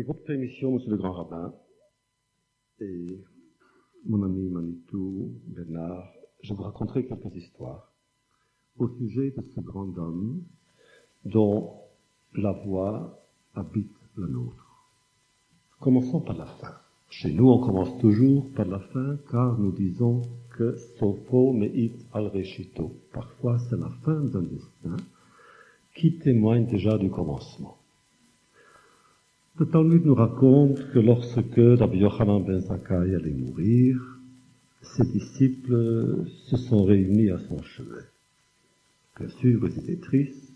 Avec votre permission, monsieur le grand rabbin, et mon ami Manitou, Bernard, je vous raconterai quelques histoires au sujet de ce grand homme dont la voix habite la nôtre. Commençons par la fin. Chez nous, on commence toujours par la fin, car nous disons que Sopho meit al reshito. Parfois, c'est la fin d'un destin qui témoigne déjà du commencement. Le Talmud nous raconte que lorsque Rabbi Yochanan ben Zakkai allait mourir, ses disciples se sont réunis à son chevet. Bien sûr, ils étaient tristes,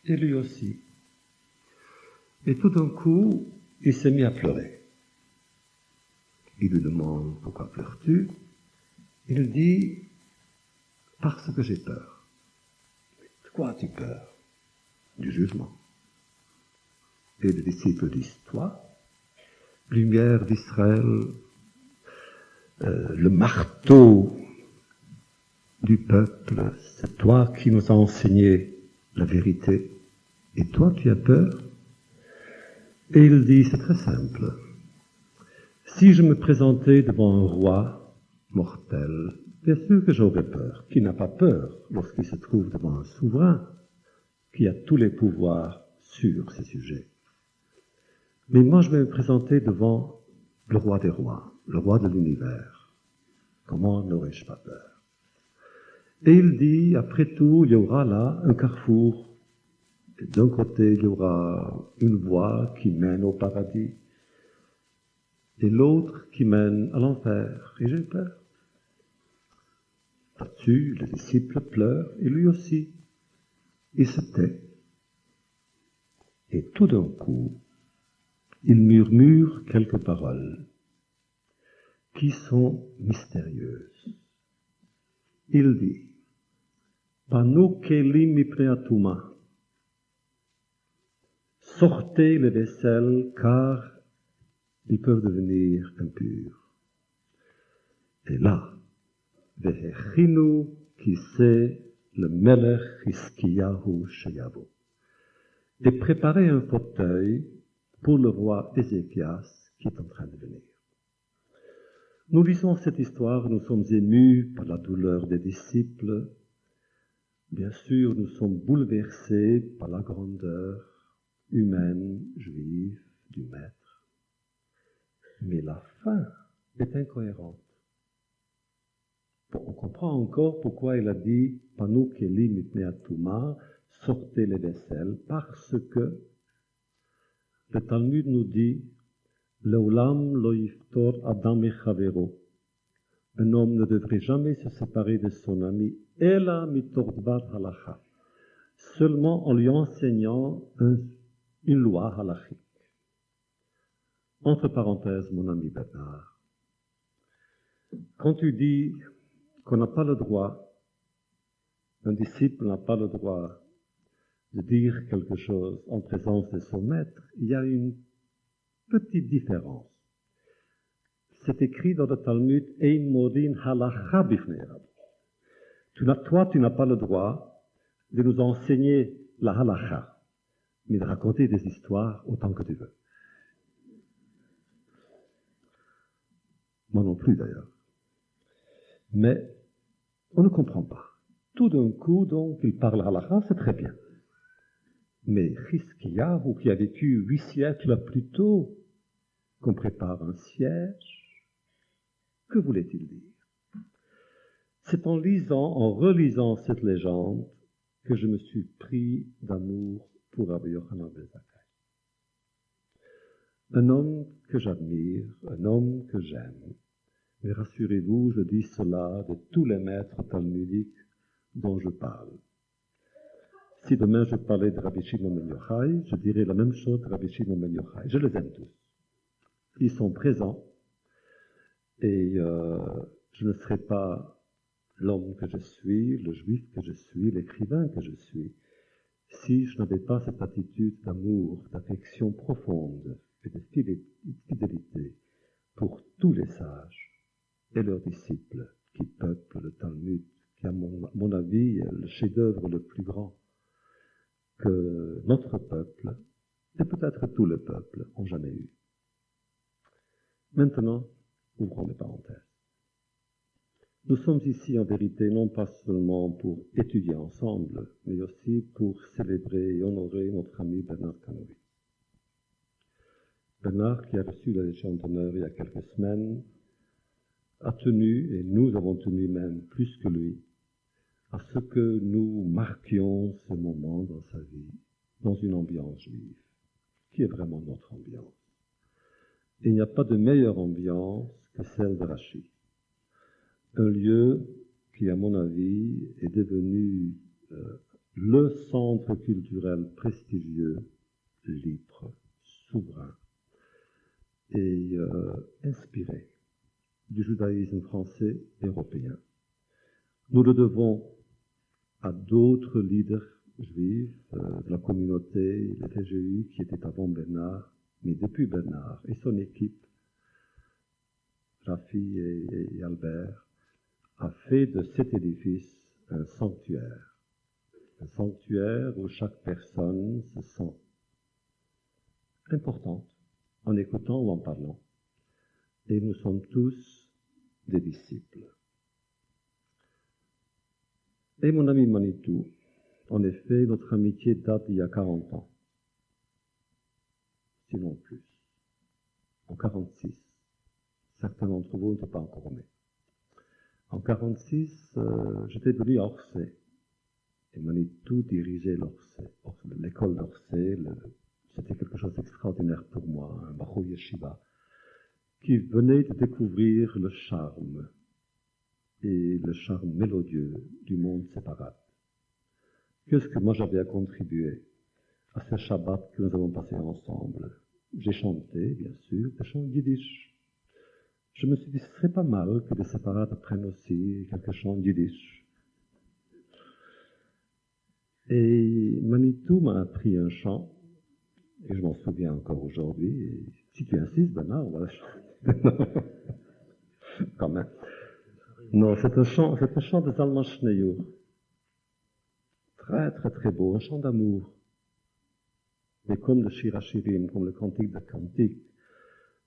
et lui aussi. Et tout d'un coup, il s'est mis à pleurer. Il lui demande « Pourquoi pleures-tu » Il dit « Parce que j'ai peur. » « De quoi as-tu peur ?»« Du jugement. » Et les disciples disent « Toi, lumière d'Israël, le marteau du peuple, c'est toi qui nous as enseigné la vérité, et toi tu as peur ?» Et il dit, c'est très simple, si je me présentais devant un roi mortel, bien sûr que j'aurais peur. Qui n'a pas peur lorsqu'il se trouve devant un souverain qui a tous les pouvoirs sur ses sujets? Mais moi je vais me présenter devant le roi des rois, le roi de l'univers. Comment n'aurais-je pas peur? Et il dit, après tout, il y aura là un carrefour. Et d'un côté, il y aura une voie qui mène au paradis, et l'autre qui mène à l'enfer. Et j'ai peur. Là-dessus, le disciple pleure, et lui aussi. Il se tait. Et tout d'un coup, il murmure quelques paroles qui sont mystérieuses. Il dit, Panu kelim mipnei atuma. Sortez les vaisselles, car ils peuvent devenir impurs. Et là, Vehechinu kiseh le melech Hiskiyahu sheyavo. Et préparez un fauteuil pour le roi Ézéchias qui est en train de venir. Nous lisons cette histoire, nous sommes émus par la douleur des disciples. Bien sûr, nous sommes bouleversés par la grandeur humaine, juive, du maître. Mais la fin est incohérente. Bon, on comprend encore pourquoi il a dit « Panu kelim mipnei atuma » sortez les vaisselles, parce que le Talmud nous dit « Leolam lo yiftor adam mechavero » un homme ne devrait jamais se séparer de son ami « Ela mitor dvar halacha » seulement en lui enseignant une loi halachique. Entre parenthèses, mon ami Bernard, quand tu dis qu'on n'a pas le droit, un disciple n'a pas le droit de dire quelque chose en présence de son maître, il y a une petite différence. C'est écrit dans le Talmud, Ein modin halacha bifnei Rabbi. Toi, tu n'as pas le droit de nous enseigner la halacha, mais de raconter des histoires autant que tu veux. Moi non plus d'ailleurs. Mais on ne comprend pas. Tout d'un coup, donc, il parle halacha, c'est très bien. Mais Hiskiyahu, qui a vécu 8 siècles plus tôt, qu'on prépare un siège, que voulait-il dire? C'est en relisant cette légende, que je me suis pris d'amour pour Rabbi Yochanan ben Zakkai. Un homme que j'admire, un homme que j'aime. Mais rassurez-vous, je dis cela de tous les maîtres talmudiques dont je parle. Si demain je parlais de Rabbi Shimon ben Yochai, je dirais la même chose de Rabbi Shimon ben Yochai. Je les aime tous. Ils sont présents et je ne serais pas l'homme que je suis, le juif que je suis, l'écrivain que je suis, si je n'avais pas cette attitude d'amour, d'affection profonde et de fidélité pour tous les sages et leurs disciples qui peuplent le Talmud, qui, à mon avis, est le chef-d'œuvre le plus grand que notre peuple et peut-être tous les peuples ont jamais eu. Maintenant, ouvrons les parenthèses. Nous sommes ici en vérité non pas seulement pour étudier ensemble, mais aussi pour célébrer et honorer notre ami Bernard Kanowitz. Bernard, qui a reçu la Légion d'honneur il y a quelques semaines, a tenu, et nous avons tenu même plus que lui, à ce que nous marquions ce moment dans sa vie, dans une ambiance juive, qui est vraiment notre ambiance. Et il n'y a pas de meilleure ambiance que celle de Rachid. Un lieu qui, à mon avis, est devenu le centre culturel prestigieux, libre, souverain et inspiré du judaïsme français et européen. Nous le devons à d'autres leaders juifs de la communauté, les TGU, qui étaient avant Bernard, mais depuis Bernard et son équipe, Rafi et Albert, a fait de cet édifice un sanctuaire où chaque personne se sent importante en écoutant ou en parlant. Et nous sommes tous des disciples. Et mon ami Manitou, en effet, notre amitié date d'il y a 40 ans, sinon plus. En 46, certains d'entre vous n'étaient pas encore nés. En 46, j'étais venu à Orsay. Et Manitou dirigeait l'école d'Orsay. C'était quelque chose d'extraordinaire pour moi, un Bachou Yeshiva, qui venait de découvrir le charme et le charme mélodieux du monde séparate. Qu'est-ce que moi j'avais à contribuer à ce Shabbat que nous avons passé ensemble? J'ai chanté, bien sûr, des chants yiddish. Je me suis dit, ce serait pas mal que les séparates apprennent aussi quelques chants yiddish. Et Manitou m'a appris un chant, et je m'en souviens encore aujourd'hui. Et si tu insistes, Bernard, on va la chanter. Quand même. Non, c'est un chant de Zalman Shneur. Très, très, très beau, un chant d'amour. Mais comme le Shir HaShirim, comme le Cantique des Cantiques,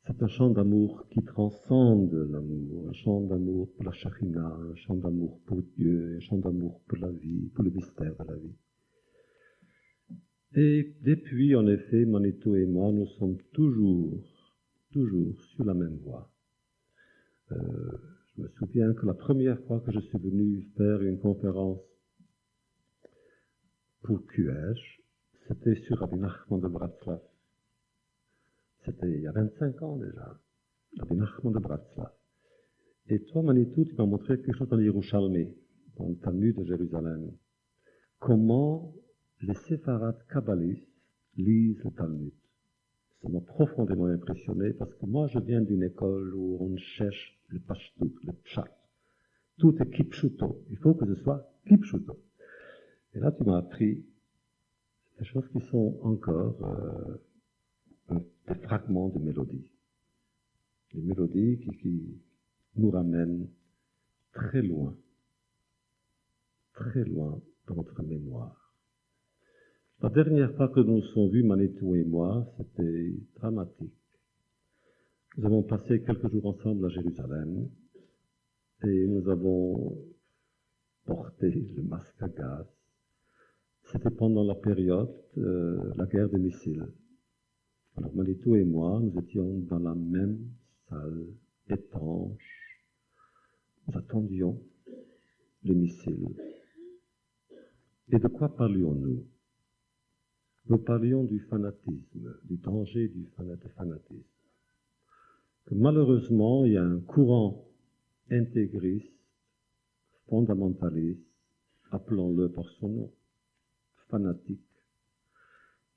c'est un chant d'amour qui transcende l'amour, un chant d'amour pour la Shekhinah, un chant d'amour pour Dieu, un chant d'amour pour la vie, pour le mystère de la vie. Et depuis, en effet, Manitou et moi, nous sommes toujours sur la même voie. Je me souviens que la première fois que je suis venu faire une conférence pour QH, c'était sur Rabbi Nachman de Bratslav. C'était il y a 25 ans déjà, Rabbi Nachman de Bratslav. Et toi, Manitou, tu m'as montré quelque chose dans le Yerushalmi, dans le Talmud de Jérusalem. Comment les séfarades kabbalistes lisent le Talmud. Ça m'a profondément impressionné parce que moi, je viens d'une école où on cherche le pashtut, le pshat. Tout est kipshuto. Il faut que ce soit kipshuto. Et là, tu m'as appris des choses qui sont encore des fragments de mélodies. Des mélodies qui nous ramènent très loin dans notre mémoire. La dernière fois que nous nous sommes vus, Manitou et moi, c'était dramatique. Nous avons passé quelques jours ensemble à Jérusalem et nous avons porté le masque à gaz. C'était pendant la période de la guerre des missiles. Alors Manitou et moi, nous étions dans la même salle étanche. Nous attendions les missiles. Et de quoi parlions-nous? Nous parlions du fanatisme, du danger du fanatisme. Que malheureusement, il y a un courant intégriste, fondamentaliste, appelons-le par son nom, fanatique,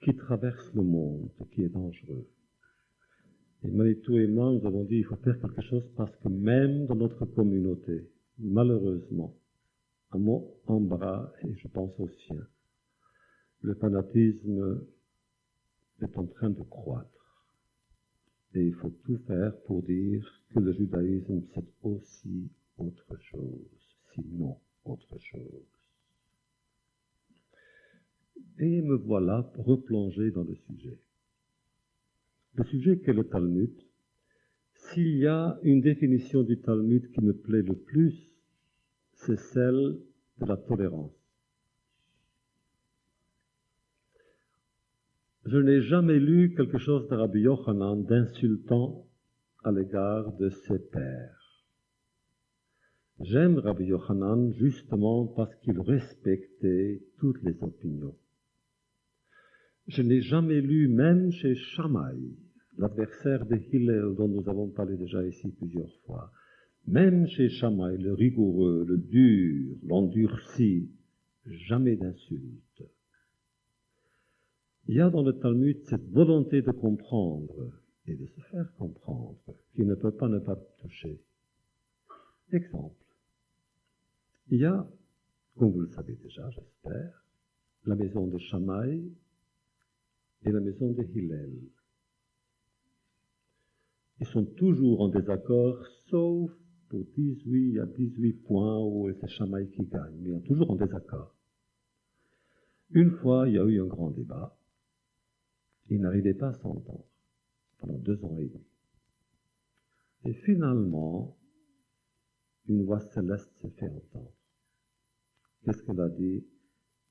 qui traverse le monde, qui est dangereux. Et Manitou et moi, nous avons dit, il faut faire quelque chose parce que même dans notre communauté, malheureusement, à mon embarras, et je pense au sien, le fanatisme est en train de croître. Et il faut tout faire pour dire que le judaïsme, c'est aussi autre chose, sinon autre chose. Et me voilà replongé dans le sujet. le sujet qu'est le Talmud, s'il y a une définition du Talmud qui me plaît le plus, c'est celle de la tolérance. Je n'ai jamais lu quelque chose de Rabbi Yochanan d'insultant à l'égard de ses pairs. J'aime Rabbi Yochanan justement parce qu'il respectait toutes les opinions. Je n'ai jamais lu, même chez Shammai, l'adversaire de Hillel dont nous avons parlé déjà ici plusieurs fois, même chez Shammai, le rigoureux, le dur, l'endurci, jamais d'insulte. Il y a dans le Talmud cette volonté de comprendre et de se faire comprendre qui ne peut pas ne pas toucher. Exemple. Il y a, comme vous le savez déjà, j'espère, la maison de Shammai et la maison de Hillel. Ils sont toujours en désaccord, sauf pour 18 à 18 points où c'est Shammai qui gagne, mais ils sont toujours en désaccord. Une fois, il y a eu un grand débat. Ils n'arrivaient pas à s'entendre pendant 2 ans et demi. Et finalement, une voix céleste s'est fait entendre. Qu'est-ce qu'elle a dit?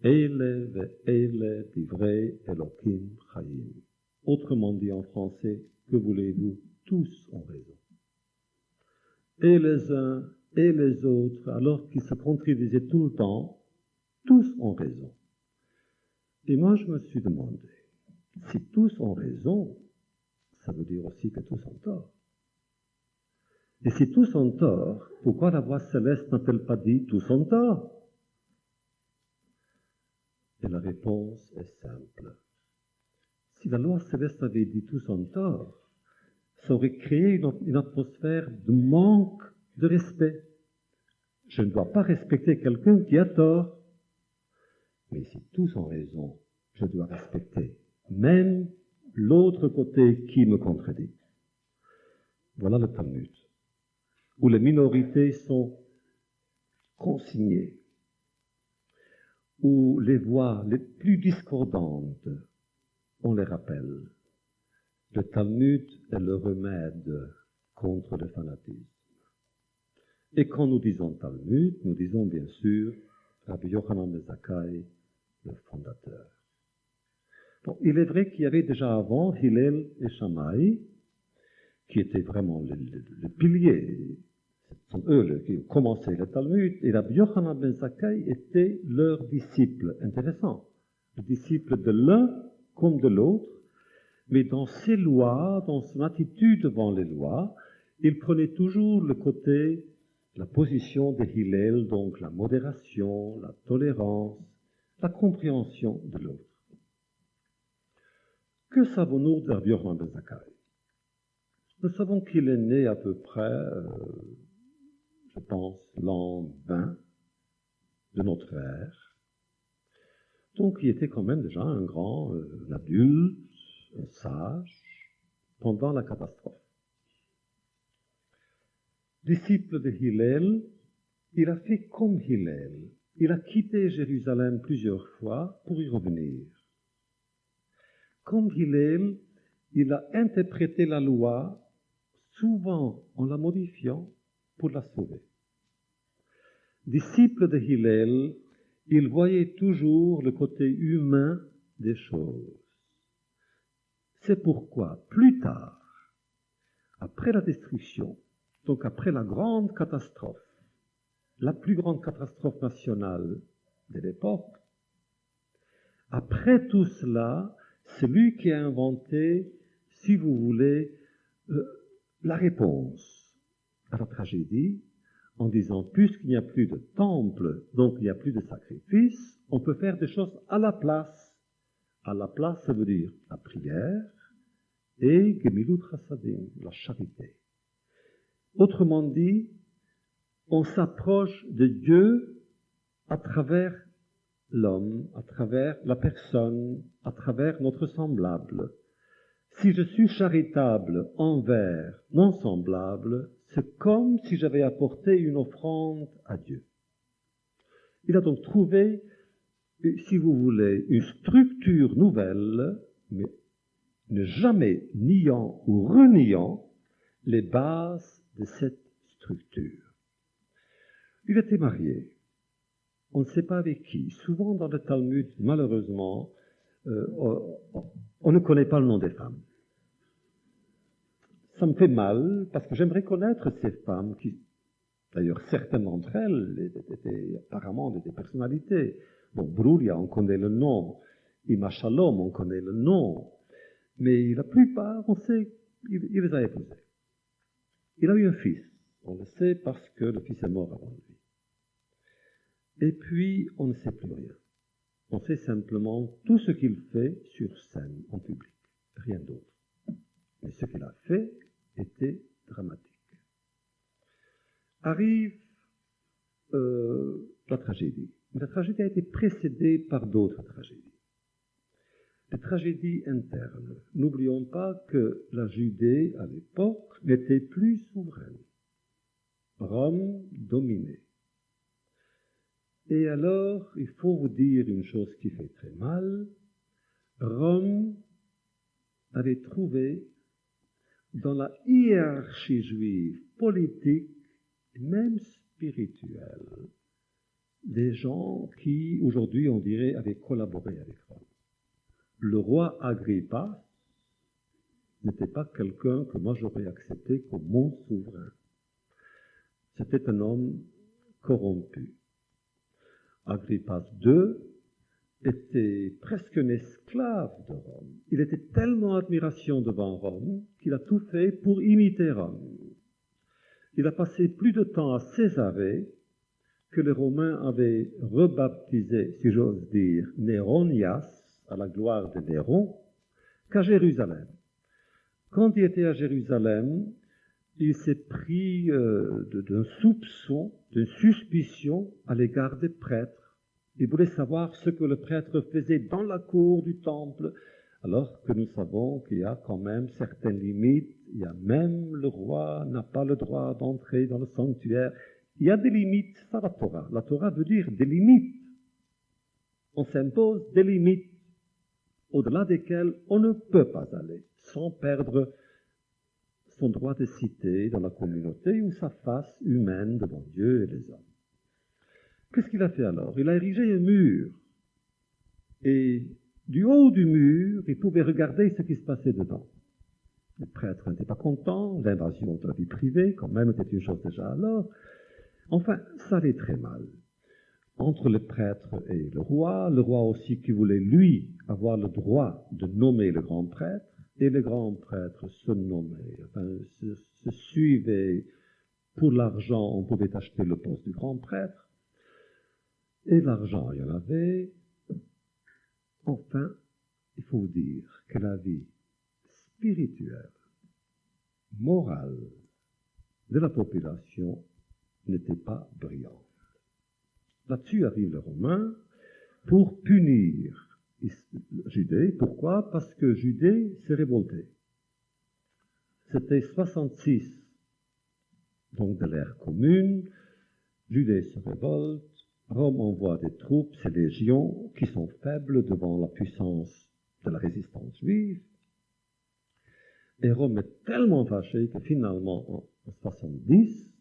Eile ve'eile divrei Elokim Chaim. Autrement dit en français, que voulez-vous? Tous ont raison. Et les uns et les autres, alors qu'ils se contredisaient tout le temps, tous ont raison. Et moi, je me suis demandé, si tous ont raison, ça veut dire aussi que tous ont tort. Et si tous ont tort, pourquoi la voix céleste n'a-t-elle pas dit tous ont tort? Et la réponse est simple. Si la loi céleste avait dit tous ont tort, ça aurait créé une atmosphère de manque de respect. Je ne dois pas respecter quelqu'un qui a tort. Mais si tous ont raison, je dois respecter même l'autre côté qui me contredit. Voilà le Talmud, où les minorités sont consignées, où les voix les plus discordantes, on les rappelle. Le Talmud est le remède contre le fanatisme. Et quand nous disons Talmud, nous disons bien sûr Rabbi Yochanan ben Zakkai, le fondateur. Bon, il est vrai qu'il y avait déjà avant Hillel et Shammai, qui étaient vraiment le pilier. Ce sont eux qui ont commencé le Talmud, et Rabbi Yochanan ben Zakkai était leur disciple. Intéressant. Le disciple de l'un comme de l'autre, mais dans ses lois, dans son attitude devant les lois, il prenait toujours le côté, la position de Hillel, donc la modération, la tolérance, la compréhension de l'autre. Que savons-nous de Rabbi Yochanan ben Zakkai? Nous savons qu'il est né à peu près, je pense, l'an 20 de notre ère. Donc il était quand même déjà un grand adulte, un sage, pendant la catastrophe. Disciple de Hillel, il a fait comme Hillel. Il a quitté Jérusalem plusieurs fois pour y revenir. Comme Hillel, il a interprété la loi, souvent en la modifiant pour la sauver. Disciple de Hillel, il voyait toujours le côté humain des choses. C'est pourquoi, plus tard, après la destruction, donc après la grande catastrophe, la plus grande catastrophe nationale de l'époque, après tout cela, c'est lui qui a inventé, si vous voulez, la réponse à la tragédie, en disant, puisqu'il n'y a plus de temple, donc il n'y a plus de sacrifice, on peut faire des choses à la place. À la place, ça veut dire la prière et Gemilut Chassadim, la charité. Autrement dit, on s'approche de Dieu à travers l'homme, à travers la personne, à travers notre semblable. Si je suis charitable envers mon semblable, c'est comme si j'avais apporté une offrande à Dieu. Il a donc trouvé, si vous voulez, une structure nouvelle, mais ne jamais niant ou reniant les bases de cette structure. Il était marié. On ne sait pas avec qui. Souvent dans le Talmud, malheureusement, on ne connaît pas le nom des femmes. Ça me fait mal parce que j'aimerais connaître ces femmes qui, d'ailleurs, certaines d'entre elles étaient apparemment des personnalités. Bon, Broulia, on connaît le nom. Ima Shalom, on connaît le nom. Mais la plupart, on sait, il les a épousés. Il a eu un fils. On le sait parce que le fils est mort avant lui. Et puis, on ne sait plus rien. On sait simplement tout ce qu'il fait sur scène, en public. Rien d'autre. Mais ce qu'il a fait était dramatique. Arrive la tragédie. La tragédie a été précédée par d'autres tragédies. Des tragédies internes. N'oublions pas que la Judée, à l'époque, n'était plus souveraine. Rome dominait. Et alors, il faut vous dire une chose qui fait très mal. Rome avait trouvé dans la hiérarchie juive, politique, et même spirituelle, des gens qui, aujourd'hui, on dirait, avaient collaboré avec Rome. Le roi Agrippa n'était pas quelqu'un que moi j'aurais accepté comme mon souverain. C'était un homme corrompu. Agrippa II était presque un esclave de Rome. Il était tellement en admiration devant Rome qu'il a tout fait pour imiter Rome. Il a passé plus de temps à Césarée que les Romains avaient rebaptisé, si j'ose dire, Néronias, à la gloire de Néron, qu'à Jérusalem. Quand il était à Jérusalem, il s'est pris d'un soupçon, d'une suspicion à l'égard des prêtres. Il voulait savoir ce que le prêtre faisait dans la cour du temple, alors que nous savons qu'il y a quand même certaines limites. Il y a même le roi n'a pas le droit d'entrer dans le sanctuaire. Il y a des limites, ça la Torah. La Torah veut dire des limites. On s'impose des limites au-delà desquelles on ne peut pas aller sans perdre son droit de cité dans la communauté ou sa face humaine devant Dieu et les hommes. Qu'est-ce qu'il a fait alors? Il a érigé un mur. Et du haut du mur, il pouvait regarder ce qui se passait dedans. Les prêtres n'étaient pas contents, l'invasion de la vie privée, quand même, était une chose déjà alors. Enfin, ça allait très mal. Entre le prêtre et le roi aussi qui voulait, lui, avoir le droit de nommer le grand prêtre, et le grand prêtre se nommait, enfin, se suivait. Pour l'argent, on pouvait acheter le poste du grand prêtre, et l'argent, il y en avait. Enfin, il faut dire que la vie spirituelle, morale de la population n'était pas brillante. Là-dessus arrivent les Romains pour punir Judée. Pourquoi? Parce que Judée s'est révoltée. C'était 66, donc de l'ère commune. Judée se révolte. Rome envoie des troupes, ses légions, qui sont faibles devant la puissance de la résistance juive. Et Rome est tellement fâchée que finalement, en 70,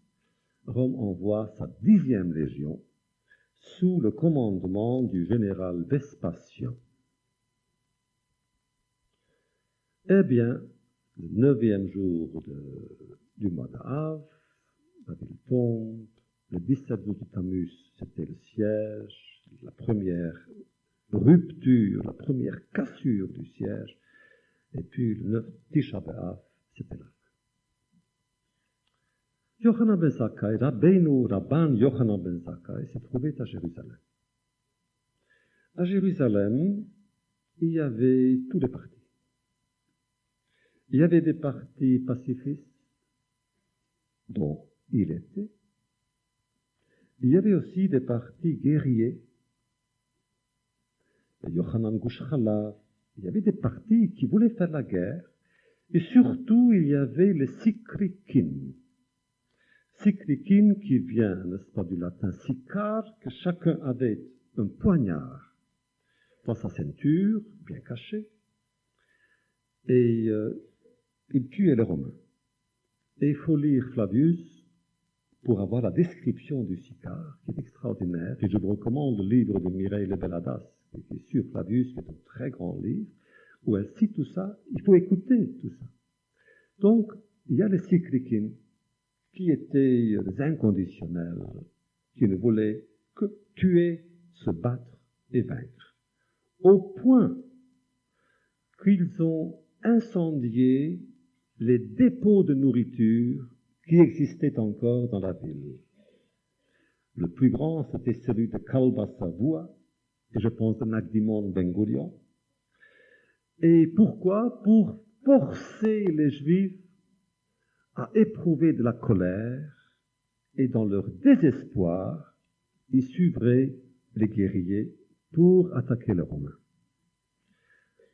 Rome envoie sa 10e légion sous le commandement du général Vespasien. Eh bien, le 9e jour du mois d'Av, la ville tombe. Le 17 août de Tammuz, c'était le siège, la première rupture, la première cassure du siège. Et puis le 9 Tisha B'Av, c'était la fin. Yochanan ben Zakkai, Rabbeinu Rabban Yochanan ben Zakkai, s'est trouvé à Jérusalem. À Jérusalem, il y avait tous les partis. Il y avait des partis pacifistes, dont il était. Il y avait aussi des partis guerriers. Yochanan Gush Chalav. Il y avait des partis qui voulaient faire la guerre. Et surtout, il y avait les Sikrikin. Sikrikin qui vient, n'est-ce pas, du latin sicar, que chacun avait un poignard dans sa ceinture, bien caché. Et il tuait les Romains. Et il faut lire Flavius pour avoir la description du Sicare, qui est extraordinaire. Et je vous recommande le livre de Mireille Lebeladas, qui est sur Flavius, qui est un très grand livre, où elle cite tout ça. Il faut écouter tout ça. Donc, il y a les Cycliquines, qui étaient des inconditionnels, qui ne voulaient que tuer, se battre et vaincre. Au point qu'ils ont incendié les dépôts de nourriture qui existaient encore dans la ville. Le plus grand, c'était celui de Kalba-Savua, et je pense de Nagdimon Ben-Gurion. Et pourquoi? Pour forcer les Juifs à éprouver de la colère, et dans leur désespoir, ils suivraient les guerriers pour attaquer les Romains.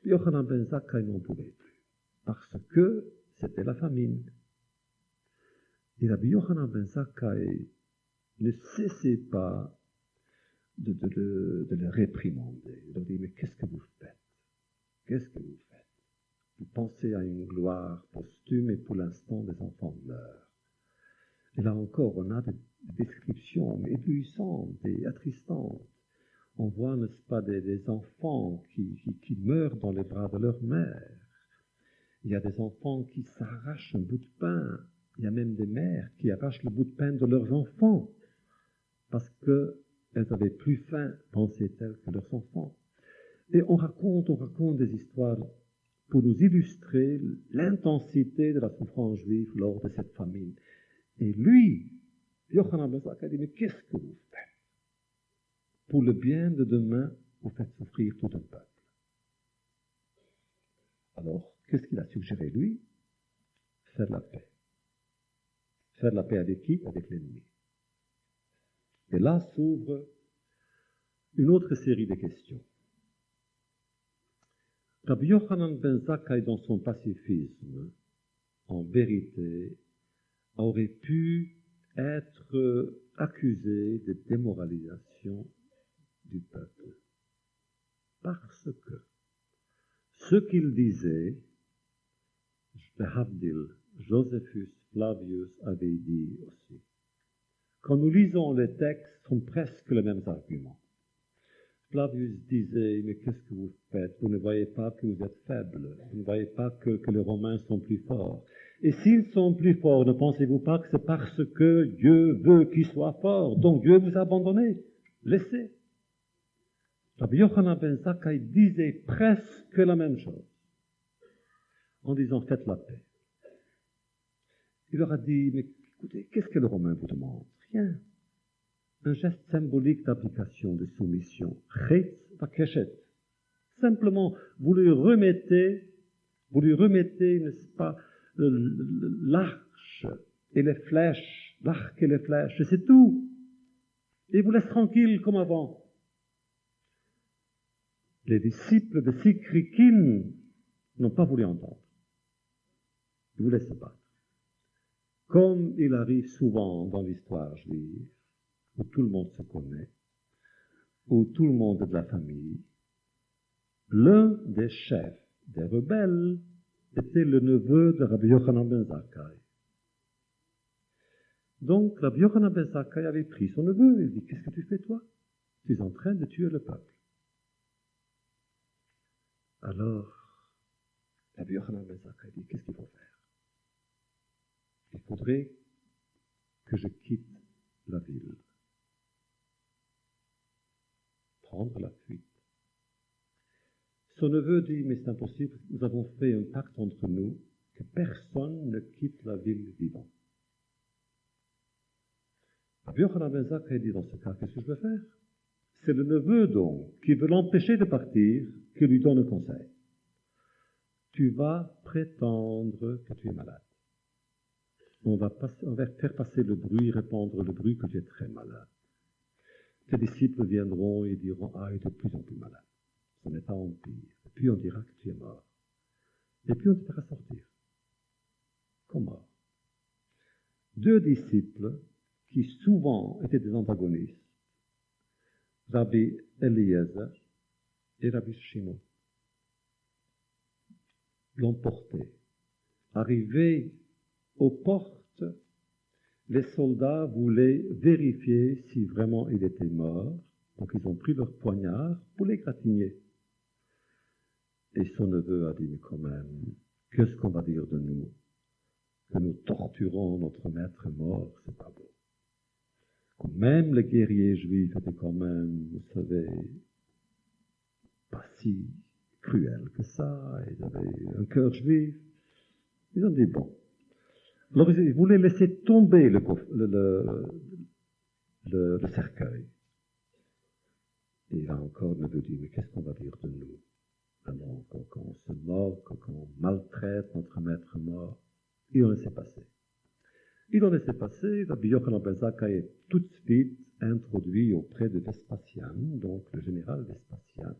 Yochanan ben Zakkai n'en pouvait plus, parce que c'était la famine. Et Rabbi Yochanan ben Zakkai ne cessait pas de les réprimander. Il leur dit, mais qu'est-ce que vous faites? Qu'est-ce que vous faites? Vous pensez à une gloire posthume et pour l'instant des enfants meurent. Et là encore, on a des descriptions éblouissantes et attristantes. On voit, n'est-ce pas, des enfants qui meurent dans les bras de leur mère. Il y a des enfants qui s'arrachent un bout de pain. Il y a même des mères qui arrachent le bout de pain de leurs enfants parce qu'elles avaient plus faim, pensaient-elles, que leurs enfants. Et on raconte des histoires pour nous illustrer l'intensité de la souffrance juive lors de cette famine. Et lui, Yochanan ben Zakkai dit, mais qu'est-ce que vous faites? Pour le bien de demain, vous faites souffrir tout un peuple. Alors, qu'est-ce qu'il a suggéré, lui? Faire la paix. Faire la paix avec qui? Avec l'ennemi. Et là s'ouvre une autre série de questions. Rabbi Yochanan ben Zakkai, dans son pacifisme, en vérité, aurait pu être accusé de démoralisation du peuple. Parce que ce qu'il disait, Josephus Flavius avait dit aussi. Quand nous lisons les textes, ce sont presque les mêmes arguments. Flavius disait, mais qu'est-ce que vous faites? Vous ne voyez pas que vous êtes faible. Vous ne voyez pas que les Romains sont plus forts. Et s'ils sont plus forts, ne pensez-vous pas que c'est parce que Dieu veut qu'ils soient forts? Donc Dieu vous a abandonné. Laissez. Rabbi Yochanan ben Zakkai disait presque la même chose. En disant, faites la paix. Il leur a dit, mais écoutez, qu'est-ce que le Romain vous demande? Rien. Un geste symbolique d'application, de soumission. Chetz vakeshet. Simplement, vous lui remettez, n'est-ce pas, l'arche et les flèches, l'arc et les flèches, c'est tout. Et il vous laisse tranquille comme avant. Les disciples de Sikrikin n'ont pas voulu entendre. Ils vous laissent battre. Comme il arrive souvent dans l'histoire juive, où tout le monde se connaît, où tout le monde est de la famille, l'un des chefs des rebelles était le neveu de Rabbi Yochanan ben Zakkai. Donc, Rabbi Yochanan ben Zakkai avait pris son neveu et il dit, qu'est-ce que tu fais toi? Tu es en train de tuer le peuple. Alors, Rabbi Yochanan ben Zakkai dit, qu'est-ce qu'il faut faire? Il faudrait que je quitte la ville. Prendre la fuite. Son neveu dit, mais c'est impossible, nous avons fait un pacte entre nous que personne ne quitte la ville vivant. Rabbi Yochanan ben Zakkai dit, dans ce cas, qu'est-ce que je veux faire? C'est le neveu donc, qui veut l'empêcher de partir, qui lui donne un conseil. Tu vas prétendre que tu es malade. On va faire passer le bruit, répandre le bruit que tu es très malade. Tes disciples viendront et diront, ah, il est de plus en plus malade. Son état empire. Et puis on dira que tu es mort. Et puis on te fera sortir. Comme mort. Deux disciples qui souvent étaient des antagonistes, Rabbi Eliezer et Rabbi Shimon. l'emporter. Arrivés aux portes, les soldats voulaient vérifier si vraiment il était mort. Donc ils ont pris leur poignard pour l'égratigner. Et son neveu a dit, mais quand même, qu'est-ce qu'on va dire de nous? Que nous torturons notre maître mort, c'est pas beau. Même les guerriers juifs étaient quand même, vous savez, pas si cruels que ça. Ils avaient un cœur juif. Ils ont dit, bon. Alors ils voulaient laisser tomber le cercueil. Et là encore, le neveu dit, mais qu'est-ce qu'on va dire de nous? Alors, quand on se moque, quand on maltraite notre maître mort, ils ont laissé passer. Ils ont laissé passer, Rabbi Yochanan ben Zakkai est tout de suite introduit auprès de Vespasien, donc le général Vespasien,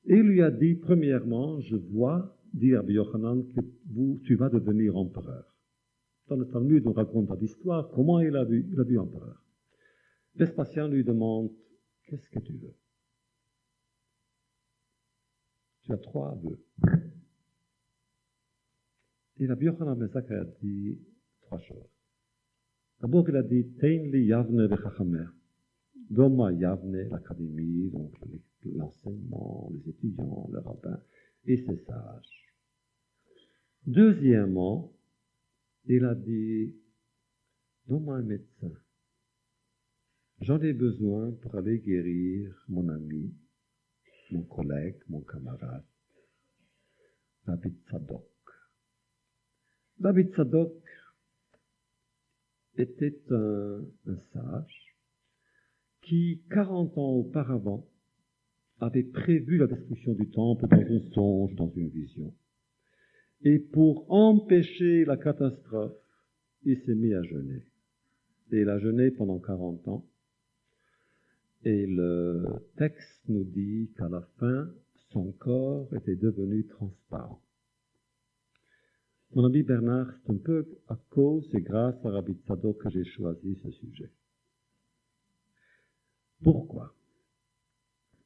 et il lui a dit, premièrement, je vois, dit Rabbi Yochanan, que tu vas devenir empereur. Dans le Talmud, on raconte l'histoire, comment il a vu empereur. Vespasien lui demande, qu'est-ce que tu veux? Tu as 3 vœux. Et Rabbi Yochanan ben Zakkai a dit 3 choses. D'abord, il a dit, Tein li Yavne vechachameh. Donne-moi Yavne, l'académie, donc l'enseignement, les étudiants, le rabbin, et ses sages. Deuxièmement, il a dit, donne-moi un médecin. J'en ai besoin pour aller guérir mon ami, mon collègue, mon camarade, Rabbi Tzadok. Rabbi Tzadok était un sage qui, 40 ans auparavant, avait prévu la destruction du temple dans un songe, dans une vision. Et pour empêcher la catastrophe, il s'est mis à jeûner. Et il a jeûné pendant 40 ans. Et le texte nous dit qu'à la fin, son corps était devenu transparent. Mon ami Bernard, c'est un peu à cause et grâce à Rabbi Tzadok que j'ai choisi ce sujet. Pourquoi?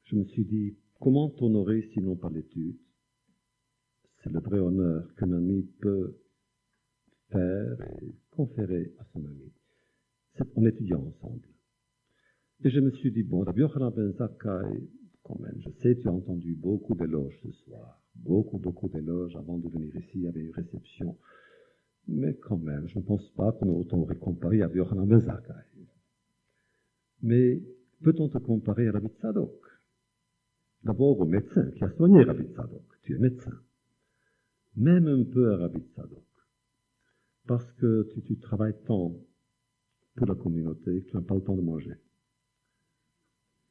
Je me suis dit, comment honorer sinon par l'étude? C'est le vrai honneur qu'un ami peut faire et conférer à son ami. C'est en étudiant ensemble. Et je me suis dit, bon, Rabbi Yochanan ben Zakkai, quand même, je sais, tu as entendu beaucoup d'éloges ce soir. Beaucoup d'éloges avant de venir ici, il y avait une réception. Mais quand même, je ne pense pas qu'on ait autant comparé à Rabbi Yochanan ben Zakkai. Mais peut-on te comparer à Rabbi Tzadok? D'abord au médecin qui a soigné Rabbi Tzadok. Tu es médecin. Même un peu à Rabbi Tzadok. Parce que tu travailles tant pour la communauté que tu n'as pas le temps de manger.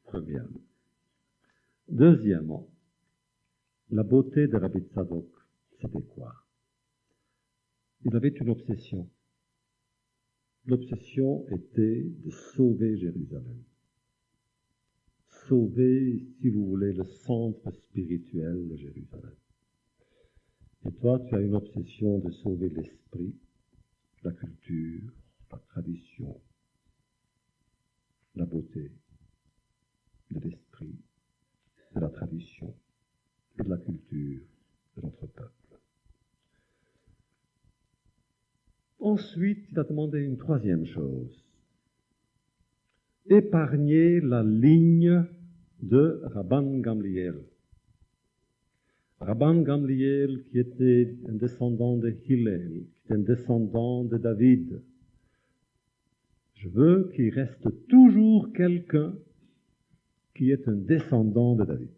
Premièrement. Deuxièmement, la beauté de Rabbi Tzadok, c'était quoi? Il avait une obsession. L'obsession était de sauver Jérusalem. Sauver, si vous voulez, le centre spirituel de Jérusalem. Et toi, tu as une obsession de sauver l'esprit, la culture, la tradition, la beauté de l'esprit, de la tradition et de la culture de notre peuple. Ensuite, il a demandé une troisième chose. Épargner la ligne de Rabban Gamliel. Rabban Gamliel, qui était un descendant de Hillel, qui était un descendant de David. Je veux qu'il reste toujours quelqu'un qui est un descendant de David.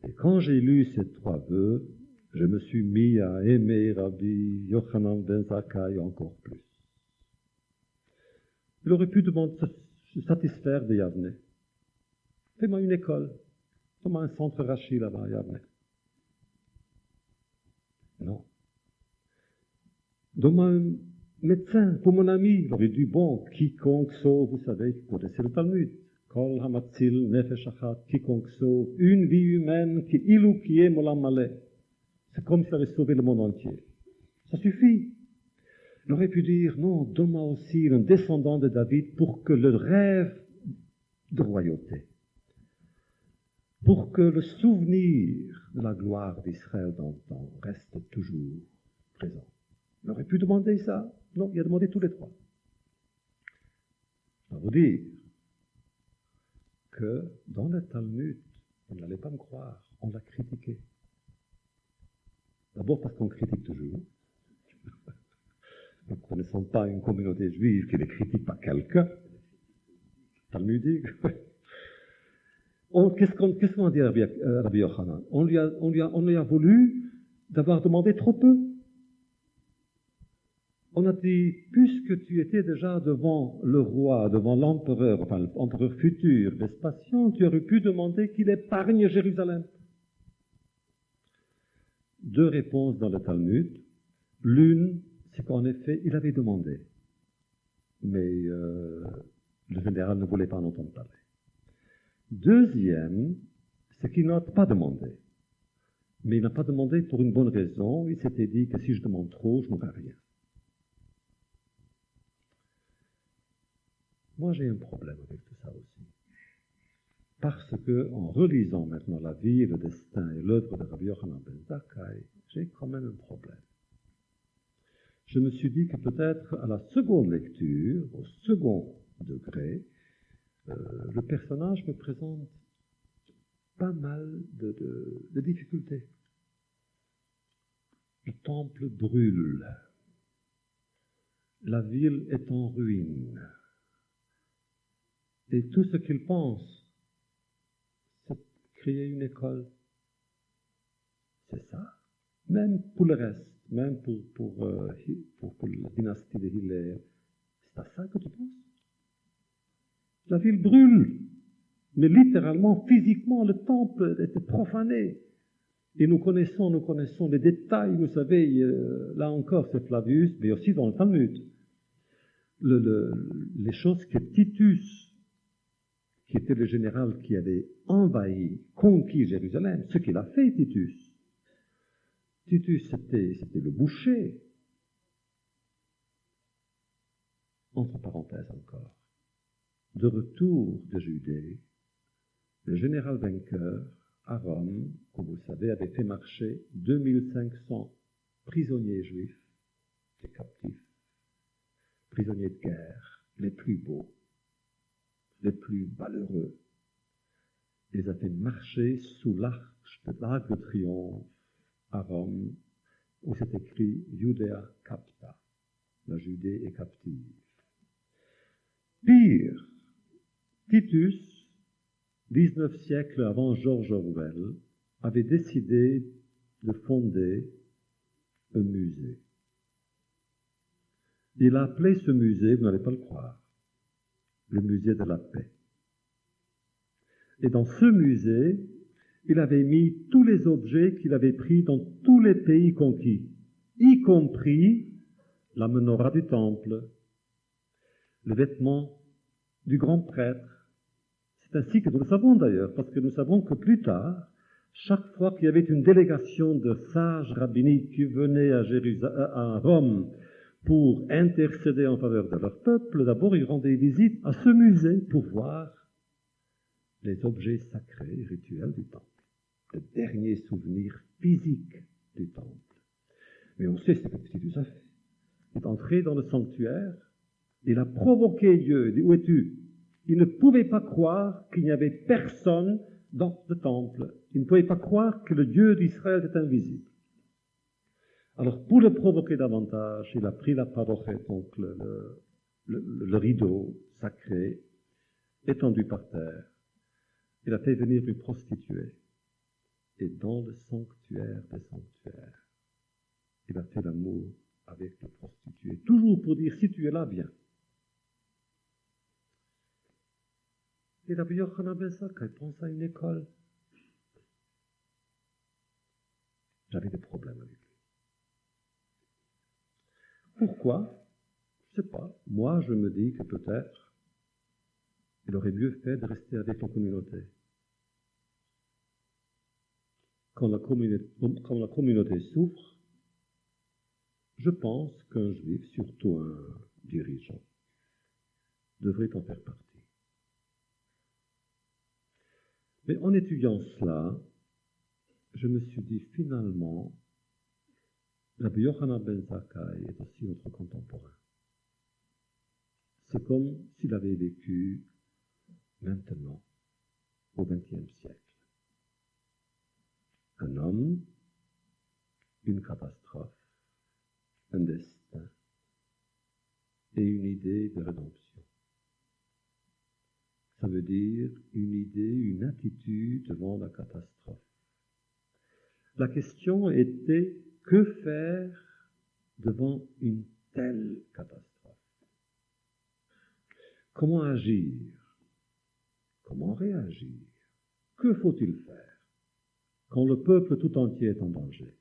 Et quand j'ai lu ces 3 vœux, je me suis mis à aimer Rabbi Yochanan ben Zakkai encore plus. Il aurait pu se satisfaire de Yavne. Fais-moi une école. Fais-moi un centre Rashi là-bas, Yavne. Non. Donne-moi un médecin pour mon ami. Il aurait dit, bon, quiconque sauve, vous savez, vous connaissez le Talmud. Kol hamatzil nefesh achat, quiconque sauve une vie humaine qui ilu qui est molam maleh. C'est comme s'il avait sauvé le monde entier. Ça suffit. Il aurait pu dire, non, donne-moi aussi un descendant de David pour que le rêve de royauté, pour que le souvenir de la gloire d'Israël d'antan reste toujours présent. Il aurait pu demander ça. Non, il a demandé tous les trois. Je dois vous dire que dans le Talmud, vous n'allez pas me croire, on l'a critiqué. D'abord parce qu'on critique toujours. Nous ne connaissons pas une communauté juive qui ne critique pas quelqu'un. Talmudique. Qu'est-ce qu'on a dit à Rabbi Yochanan? On lui a voulu d'avoir demandé trop peu. On a dit, puisque tu étais déjà devant le roi, devant l'empereur, enfin l'empereur futur, Vespasien, tu aurais pu demander qu'il épargne Jérusalem. Deux réponses dans le Talmud. L'une, c'est qu'en effet, il avait demandé. Mais le général ne voulait pas en entendre parler. Deuxième, c'est qu'il n'a pas demandé. Mais il n'a pas demandé pour une bonne raison. Il s'était dit que si je demande trop, je n'aurai rien. Moi, j'ai un problème avec tout ça aussi. Parce que, en relisant maintenant la vie, le destin et l'œuvre de Rabbi Yochanan ben Zakkai, j'ai quand même un problème. Je me suis dit que peut-être à la seconde lecture, au second degré, le personnage me présente pas mal de difficultés. Le temple brûle. La ville est en ruine. Et tout ce qu'il pense, c'est créer une école. C'est ça. Même pour le reste, même pour la dynastie de Hillel, c'est à ça que tu penses? La ville brûle. Mais littéralement, physiquement, le temple était profané. Et nous connaissons les détails, vous savez, là encore c'est Flavius, mais aussi dans le Talmud. Les choses que Titus, qui était le général qui avait envahi, conquis Jérusalem, ce qu'il a fait Titus. Titus, c'était le boucher. Entre parenthèses encore. De retour de Judée, le général vainqueur, à Rome, comme vous le savez, avait fait marcher 2500 prisonniers juifs, des captifs, prisonniers de guerre, les plus beaux, les plus valeureux. Il les a fait marcher sous l'arc de triomphe à Rome, où c'est écrit Judea capta, la Judée est captive. Pire, Titus, 19 siècles avant George Orwell, avait décidé de fonder un musée. Il a appelé ce musée, vous n'allez pas le croire, le musée de la paix. Et dans ce musée, il avait mis tous les objets qu'il avait pris dans tous les pays conquis, y compris la menorah du temple, le vêtement du grand prêtre. C'est ainsi que nous le savons d'ailleurs, parce que nous savons que plus tard, chaque fois qu'il y avait une délégation de sages rabbiniques qui venaient à Rome pour intercéder en faveur de leur peuple, d'abord ils rendaient visite à ce musée pour voir les objets sacrés et rituels du temple, le dernier souvenir physique du temple. Mais on sait ce que Titus a fait. Il est entré dans le sanctuaire, il a provoqué Dieu, il dit, où es-tu? Il ne pouvait pas croire qu'il n'y avait personne dans le temple. Il ne pouvait pas croire que le Dieu d'Israël était invisible. Alors, pour le provoquer davantage, il a pris la parochet, donc le rideau sacré, étendu par terre. Il a fait venir une prostituée. Et dans le sanctuaire des sanctuaires, il a fait l'amour avec la prostituée. Toujours pour dire, si tu es là, viens. Et Rabbi Yochanan ben Zakkai pense à une école. J'avais des problèmes avec lui. Pourquoi? Je ne sais pas. Moi, je me dis que peut-être il aurait mieux fait de rester avec la communauté. Quand la communauté souffre, je pense qu'un juif, surtout un dirigeant, devrait en faire partie. Mais en étudiant cela, je me suis dit finalement, Rabbi Yochanan ben Zakkai est aussi notre contemporain. C'est comme s'il avait vécu maintenant, au XXe siècle. Un homme, une catastrophe, un destin et une idée de rédemption. Ça veut dire une idée, une attitude devant la catastrophe. La question était, que faire devant une telle catastrophe? Comment agir? Comment réagir? Que faut-il faire quand le peuple tout entier est en danger?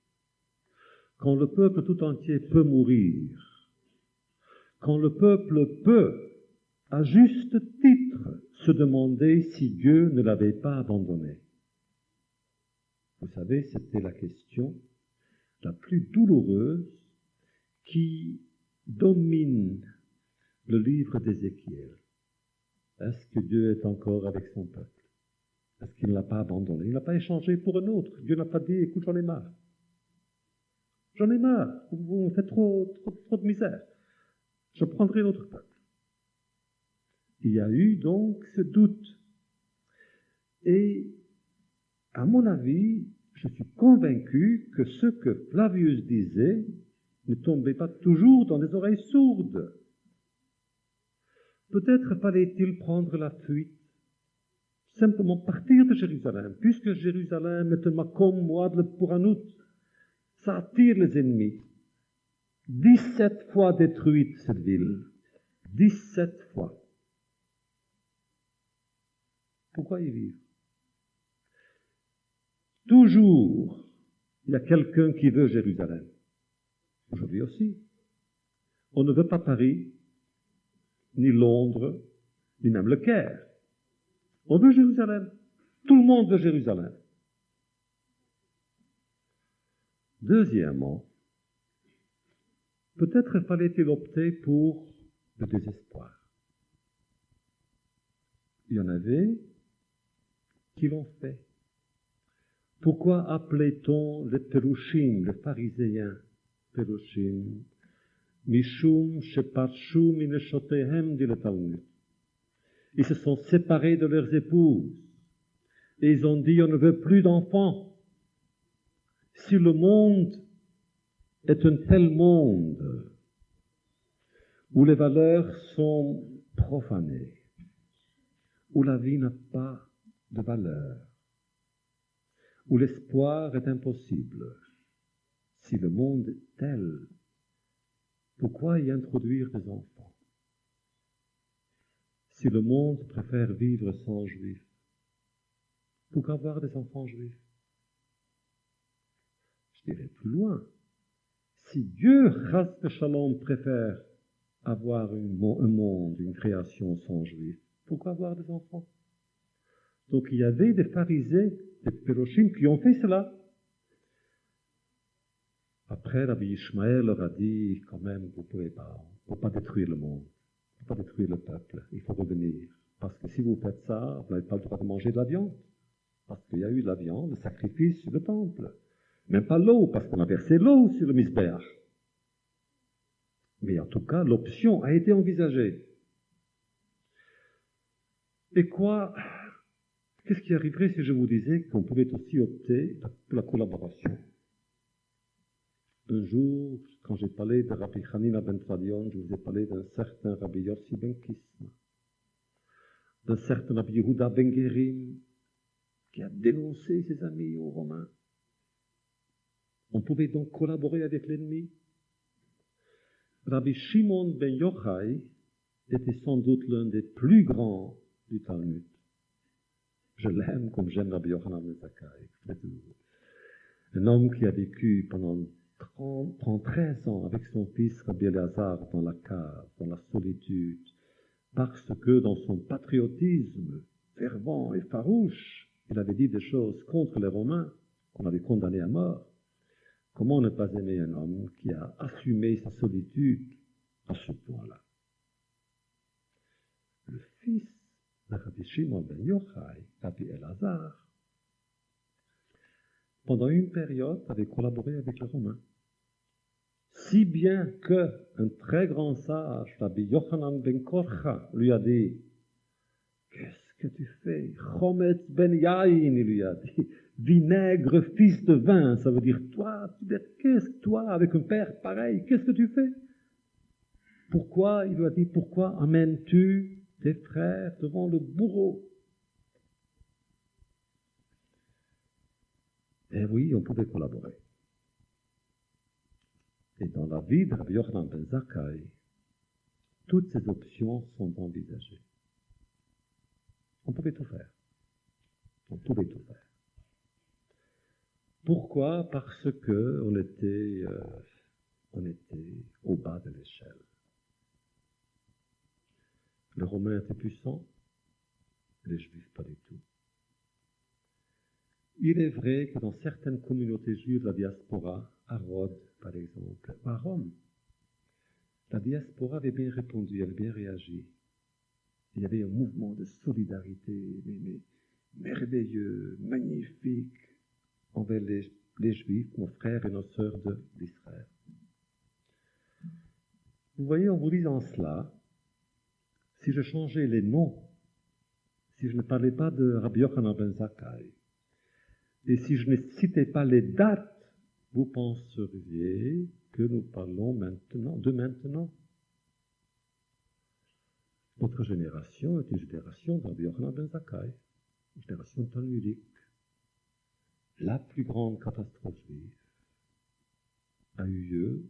Quand le peuple tout entier peut mourir? Quand le peuple peut, à juste titre, se demander si Dieu ne l'avait pas abandonné? Vous savez, c'était la question la plus douloureuse qui domine le livre d'Ézéchiel. Est-ce que Dieu est encore avec son peuple? Est-ce qu'il ne l'a pas abandonné? Il ne l'a pas échangé pour un autre. Dieu n'a pas dit, écoute, j'en ai marre. J'en ai marre. Vous me faites trop de misère. Je prendrai l'autre peuple. Il y a eu donc ce doute. Et, à mon avis, je suis convaincu que ce que Flavius disait ne tombait pas toujours dans des oreilles sourdes. Peut-être fallait-il prendre la fuite, simplement partir de Jérusalem, puisque Jérusalem est un makom moadle pour un autre. Ça attire les ennemis. 17 fois détruite cette ville. 17 fois. Pourquoi y vivre? Toujours, il y a quelqu'un qui veut Jérusalem. Aujourd'hui aussi. On ne veut pas Paris, ni Londres, ni même le Caire. On veut Jérusalem. Tout le monde veut Jérusalem. Deuxièmement, peut-être fallait-il opter pour le désespoir. Il y en avait qui l'ont fait. Pourquoi appelait-on les Pérouchim, les pharisiens, Pérouchim, Mishum sheparshu mineshotehem, dit le Talmud. Ils se sont séparés de leurs épouses et ils ont dit, on ne veut plus d'enfants. Si le monde est un tel monde où les valeurs sont profanées, où la vie n'a pas de valeur, où l'espoir est impossible, si le monde est tel, pourquoi y introduire des enfants? Si le monde préfère vivre sans juifs, pourquoi avoir des enfants juifs? Je dirais plus loin. Si Dieu, Chas Shalom, préfère avoir un monde, une création sans juifs, pourquoi avoir des enfants? Donc il y avait des pharisiens, des pérochim qui ont fait cela. Après, Rabbi Ishmael leur a dit, quand même, vous ne pouvez pas, il ne faut pas détruire le monde, il ne faut pas détruire le peuple, il faut revenir. Parce que si vous faites ça, vous n'avez pas le droit de manger de la viande. Parce qu'il y a eu de la viande, le sacrifice sur le temple. Même pas l'eau, parce qu'on a versé l'eau sur le misbéach. Mais en tout cas, l'option a été envisagée. Et quoi? Qu'est-ce qui arriverait si je vous disais qu'on pouvait aussi opter pour la collaboration? Un jour, quand j'ai parlé de Rabbi Hanina ben Tradion, je vous ai parlé d'un certain Rabbi Yossi ben Kisma, d'un certain Rabbi Yehuda ben Gerim, qui a dénoncé ses amis aux Romains. On pouvait donc collaborer avec l'ennemi. Rabbi Shimon ben Yochai était sans doute l'un des plus grands du Talmud. Je l'aime comme j'aime Rabbi Yochanan ben Zakkai. Un homme qui a vécu pendant 13 ans avec son fils Rabbi Elazar dans la cave, dans la solitude, parce que dans son patriotisme fervent et farouche, il avait dit des choses contre les Romains, qu'on avait condamnés à mort. Comment ne pas aimer un homme qui a assumé sa solitude à ce point-là? Le fils Rabbi Shimon ben Yochai, Rabbi Elazar, pendant une période, avait collaboré avec les Romains. Si bien qu'un très grand sage, Rabbi Yochanan ben Korcha, lui a dit « Qu'est-ce que tu fais? Chometz ben Yain » il lui a dit « Vinaigre, fils de vin », ça veut dire « Toi, toi, avec un père pareil, qu'est-ce que tu fais ?» Pourquoi, il lui a dit, pourquoi amènes-tu tes frères devant le bourreau? Eh oui, on pouvait collaborer. Et dans la vie de Rabbi Yochanan ben Zakkai, toutes ces options sont envisagées. On pouvait tout faire. On pouvait tout faire. Pourquoi? Parce que on était au bas de l'échelle. Les Romains étaient puissants, les Juifs pas du tout. Il est vrai que dans certaines communautés juives de la diaspora, à Rhodes par exemple, ou à Rome, la diaspora avait bien répondu, avait bien réagi. Il y avait un mouvement de solidarité mais merveilleux, magnifique, envers les Juifs, nos frères et nos sœurs d'Israël. Vous voyez, en vous disant cela, si je changeais les noms, si je ne parlais pas de Rabbi Yochanan ben Zakkai, et si je ne citais pas les dates, vous penseriez que nous parlons maintenant. Notre génération est une génération de Rabbi Yochanan ben Zakkai, une génération talmudique. La plus grande catastrophe juive a eu lieu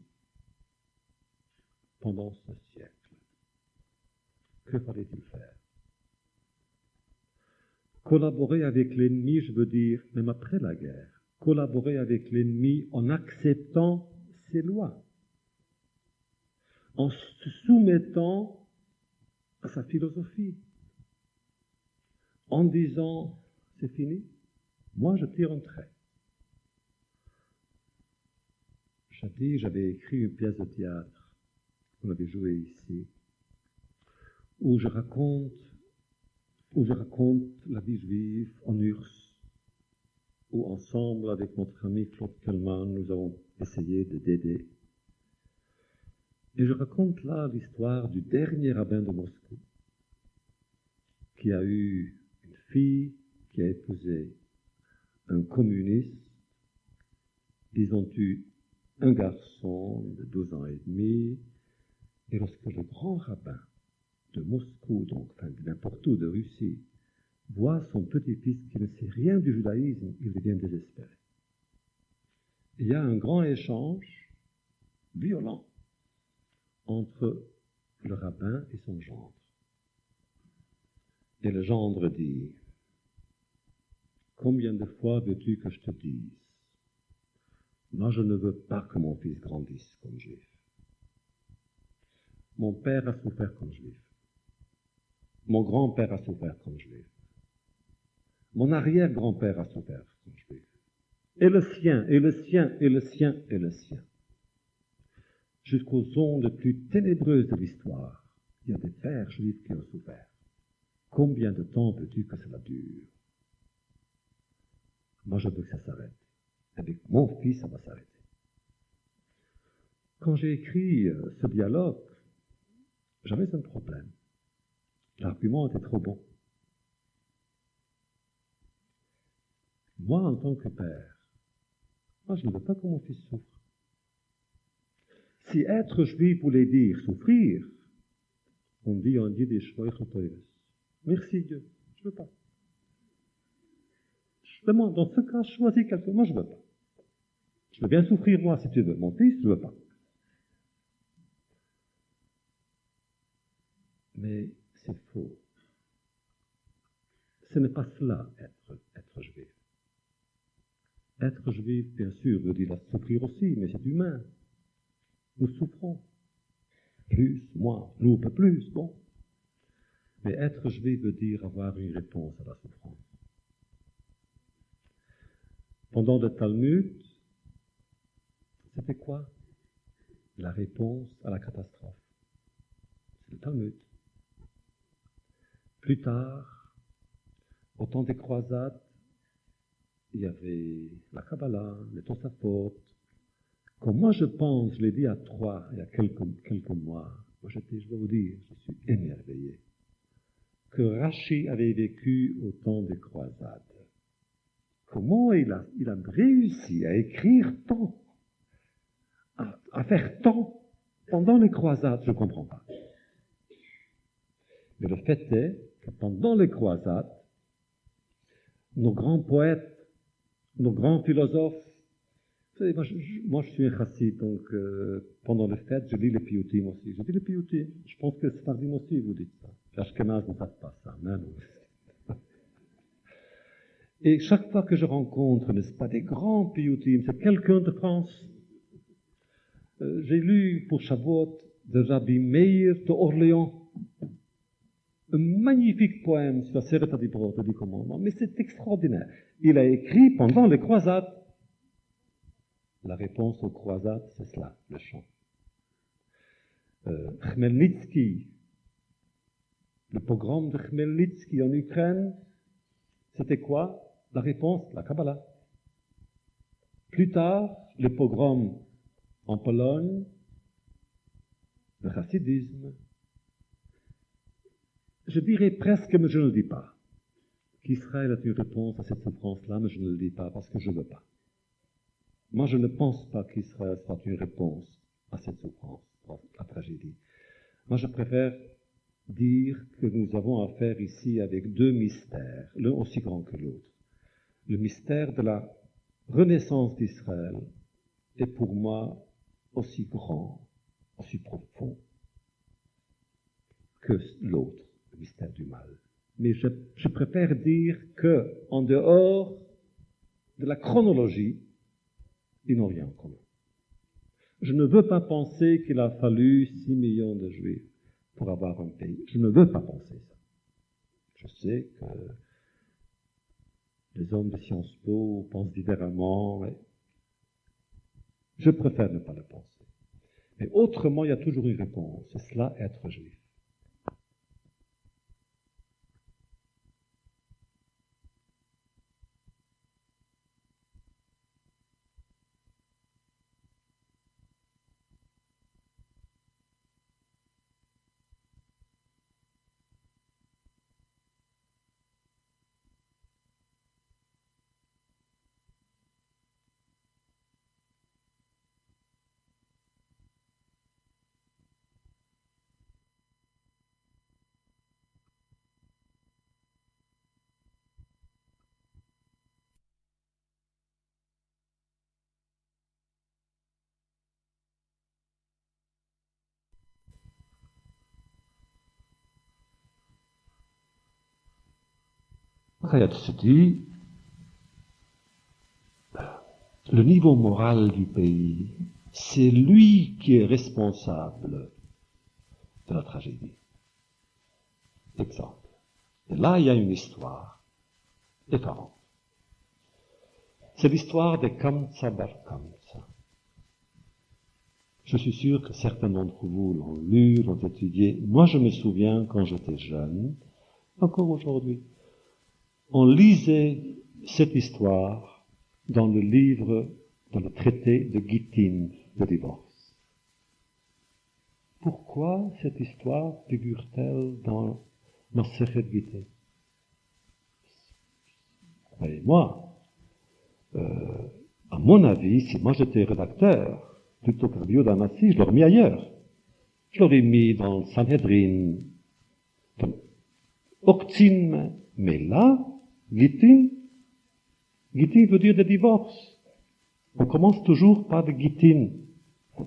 pendant ce siècle. Que fallait-il faire? Collaborer avec l'ennemi, je veux dire, même après la guerre, collaborer avec l'ennemi en acceptant ses lois, en se soumettant à sa philosophie, en disant, c'est fini, moi je tire un trait. Jadis, j'avais écrit une pièce de théâtre qu'on avait jouée ici, où je raconte la vie juive en URSS, où ensemble avec notre ami Claude Kellman, nous avons essayé d'aider. Et je raconte là l'histoire du dernier rabbin de Moscou, qui a eu une fille qui a épousé un communiste. Ils ont eu un garçon de 12 ans et demi, et lorsque le grand rabbin de Moscou, donc de n'importe où de Russie, voit son petit-fils qui ne sait rien du judaïsme, il devient désespéré. Il y a un grand échange violent entre le rabbin et son gendre. Et le gendre dit, « Combien de fois veux-tu que je te dise? Moi, je ne veux pas que mon fils grandisse comme juif. Mon père a souffert comme juif. Mon grand-père a souffert comme juif. Mon arrière-grand-père a souffert comme juif. Et le sien, et le sien, et le sien, et le sien. Jusqu'aux ondes les plus ténébreuses de l'histoire, il y a des pères juifs qui ont souffert. Combien de temps veux-tu que cela dure? Moi, je veux que ça s'arrête. Avec mon fils, ça va s'arrêter. » Quand j'ai écrit ce dialogue, j'avais un problème. L'argument était trop bon. Moi, en tant que père, moi, je ne veux pas que mon fils souffre. Si être juif voulait dire souffrir, on dit en yiddish, merci Dieu, je ne veux pas. Je demande, dans ce cas, choisis quelqu'un, moi je ne veux pas. Je veux bien souffrir moi si tu veux, mon fils, je ne veux pas. Mais c'est faux. Ce n'est pas cela, être juif. Être juif, bien sûr, veut dire souffrir aussi, mais c'est humain. Nous souffrons. Plus, moins, nous un peu plus, bon. Mais être juif veut dire avoir une réponse à la souffrance. Pendant le Talmud, c'était quoi? La réponse à la catastrophe. C'est le Talmud. Plus tard, au temps des croisades, il y avait la Kabbalah, les Tosafot. Quand moi je pense, je l'ai dit à Troyes il y a quelques mois, moi je dois vous dire, je suis émerveillé, que Rashi avait vécu au temps des croisades. Comment il a réussi à écrire tant, à faire tant pendant les croisades, je ne comprends pas. Mais le fait est que pendant les croisades, nos grands poètes, nos grands philosophes, vous savez, moi je suis un chassid, donc pendant les fêtes, je lis les piyutim aussi. Je lis les piyutim. Je pense que Sfardim aussi, vous dites ça. L'Ashkenaz ne passe pas ça, mais non. Et chaque fois que je rencontre, n'est-ce pas, des grands piyutim, c'est quelqu'un de France. J'ai lu pour Shavuot de Rabbi Meir de Orléans, un magnifique poème sur la Seret HaDibrot, le 10 commandements, mais c'est extraordinaire. Il a écrit pendant les croisades. La réponse aux croisades, c'est cela, le chant. Khmelnytsky, le pogrom de Khmelnytsky en Ukraine, c'était quoi? La réponse, la Kabbalah. Plus tard, le pogrom en Pologne, le chassidisme. Je dirais presque, mais je ne le dis pas, qu'Israël a une réponse à cette souffrance-là, mais je ne le dis pas parce que je ne veux pas. Moi, je ne pense pas qu'Israël soit une réponse à cette souffrance, à la tragédie. Moi, je préfère dire que nous avons affaire ici avec deux mystères, l'un aussi grand que l'autre. Le mystère de la renaissance d'Israël est pour moi aussi grand, aussi profond que l'autre, le mystère du mal. Mais je préfère dire que, en dehors de la chronologie, ils n'ont rien en commun. Je ne veux pas penser qu'il a fallu 6 millions de Juifs pour avoir un pays. Je ne veux pas penser ça. Je sais que les hommes de Sciences Po pensent différemment, mais je préfère ne pas le penser. Mais autrement, il y a toujours une réponse. C'est cela, être juif. Hayat se dit, le niveau moral du pays, c'est lui qui est responsable de la tragédie. Exemple. Et là, il y a une histoire effarante. C'est l'histoire des Kamsa Bar Kamsa. Je suis sûr que certains d'entre vous l'ont lu, l'ont étudié. Moi, je me souviens, quand j'étais jeune, encore aujourd'hui, on lisait cette histoire dans le livre, dans le traité de Gittin, de divorce. Pourquoi cette histoire figure-t-elle dans Masechet Gittin? Croyez-moi, à mon avis, si moi j'étais rédacteur, plutôt que Rabbi Danassi, je l'aurais mis ailleurs. Je l'aurais mis dans Sanhedrin, dans Oktim, mais là, Gittin veut dire de divorce. On commence toujours par le Gittin.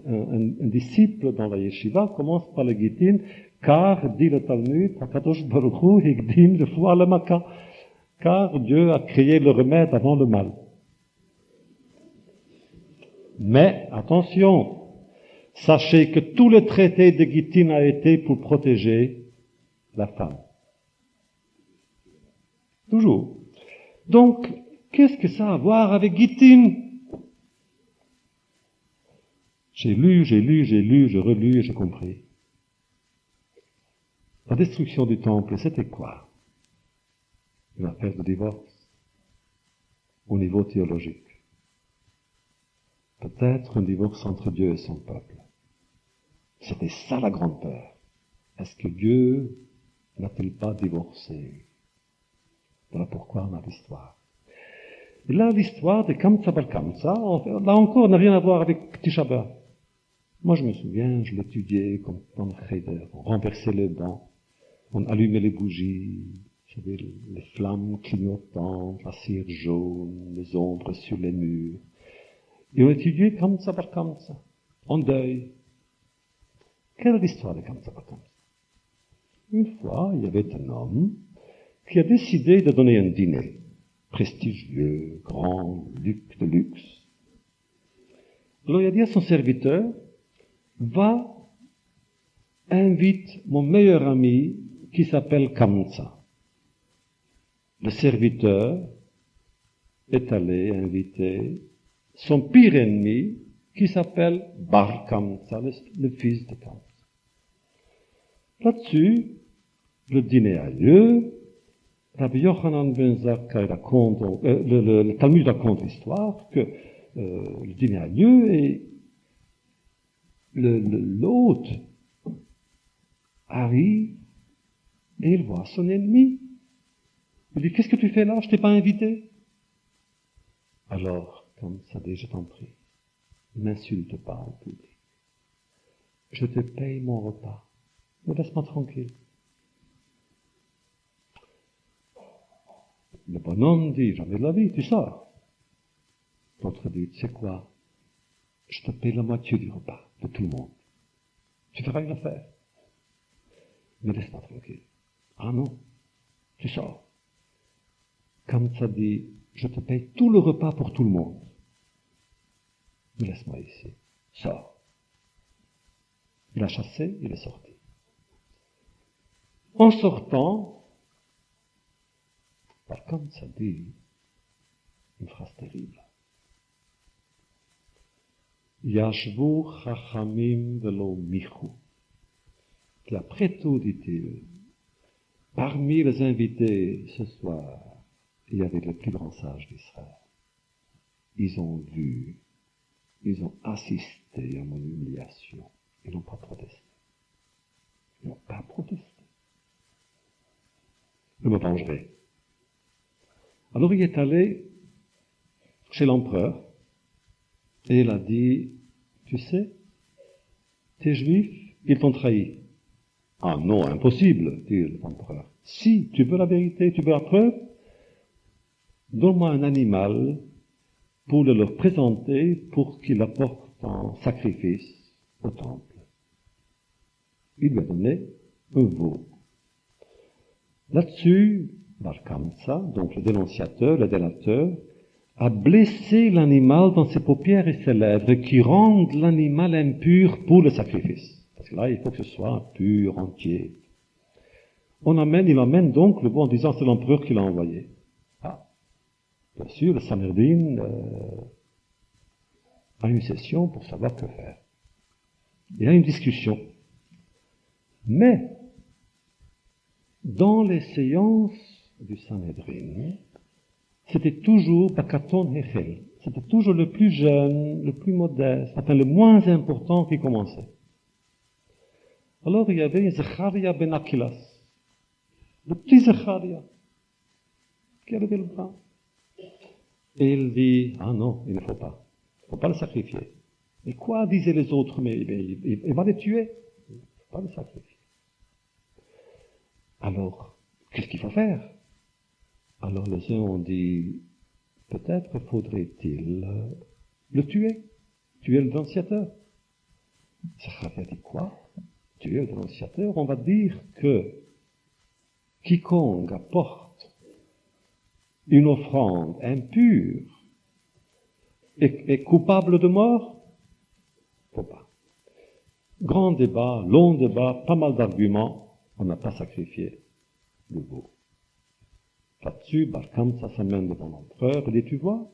Un disciple dans la yeshiva commence par le Gittin, car, dit le Talmud, Hakadosh Baruch Hu hikdim refoua lemaka, car Dieu a créé le remède avant le mal. Mais, attention, sachez que tout le traité de Gittin a été pour protéger la femme. Toujours. Donc, qu'est-ce que ça a à voir avec Gittin? J'ai lu, je relus et j'ai compris. La destruction du temple, c'était quoi? une affaire de divorce au niveau théologique. Peut-être un divorce entre Dieu et son peuple. C'était ça la grande peur. Est-ce que Dieu n'a-t-il pas divorcé? Voilà pourquoi on a l'histoire. Et là, l'histoire de Kamsa Bar Kamsa, là encore, n'a rien à voir avec Tisha B'Av. Moi, je me souviens, je l'étudiais comme dans le Cheder. On renversait les bancs, on allumait les bougies, vous savez, les flammes clignotantes, la cire jaune, les ombres sur les murs. Et on étudiait Kamsa Bar Kamsa, en deuil. Quelle est l'histoire de Kamsa Bar Kamsa? Une fois, il y avait un homme qui a décidé de donner un dîner prestigieux, grand, de luxe. Alors il a dit à son serviteur, va, invite mon meilleur ami qui s'appelle Kamsa. Le serviteur est allé inviter son pire ennemi qui s'appelle Bar Kamsa, le fils de Kamsa. Là-dessus, le dîner a lieu. Rabbi Yochanan ben Zakkai raconte, le Talmud raconte l'histoire que le dîner a lieu et l'hôte arrive et il voit son ennemi. Il dit, qu'est-ce que tu fais là? Je t'ai pas invité. Alors, comme ça dit, je t'en prie, m'insulte pas en public. Je te paye mon repas. Mais laisse-moi tranquille. Le bonhomme dit, jamais de la vie, tu sors. L'autre dit, tu sais quoi? Je te paye la moitié du repas de tout le monde. Tu feras une affaire. Mais laisse-moi tranquille. Ah non, tu sors. Comme ça dit, je te paye tout le repas pour tout le monde. Mais laisse-moi ici. Sors. Il a chassé, il est sorti. En sortant, comme ça dit, une phrase terrible. Yashvu chachamim velo michu. Et après tout, dit-il, parmi les invités ce soir, il y avait les plus grands sages d'Israël. Ils ont vu, ils ont assisté à mon humiliation. Ils n'ont pas protesté. Ils n'ont pas protesté. Je me vengerai. Alors il est allé chez l'empereur et il a dit, tu sais, tes juifs, ils t'ont trahi. Ah non, impossible, dit l'empereur. Si tu veux la vérité, tu veux la preuve, donne-moi un animal pour le leur présenter pour qu'il apporte en sacrifice au temple. Il lui a donné un veau. Là-dessus, Bar Kamsa, donc le dénonciateur, le délateur, a blessé l'animal dans ses paupières et ses lèvres qui rendent l'animal impur pour le sacrifice. Parce que là, il faut que ce soit pur, entier. Il emmène donc le veau en disant c'est l'empereur qui l'a envoyé. Ah, bien sûr, le Sanhedrin a une session pour savoir que faire. Il y a une discussion. Mais, dans les séances du Sanhedrin, c'était toujours Bakaton Hechel. C'était toujours le plus jeune, le plus modeste, enfin le moins important qui commençait. Alors il y avait Zecharia ben Akilas, le petit Zecharia, qui avait le bras. Et il dit, ah non, il ne faut pas. Il ne faut pas le sacrifier. Et quoi disaient les autres? Mais il va les tuer. Il ne faut pas le sacrifier. Alors, qu'est-ce qu'il faut faire? Alors les uns ont dit, peut-être faudrait-il le tuer le dénonciateur. Zacharia dit quoi? Tuer le dénonciateur? On va dire que quiconque apporte une offrande impure est coupable de mort? Faut pas. Grand débat, long débat, pas mal d'arguments, on n'a pas sacrifié le veau. Là-dessus, Bar Kamsa s'amène devant l'empereur et dit, tu vois,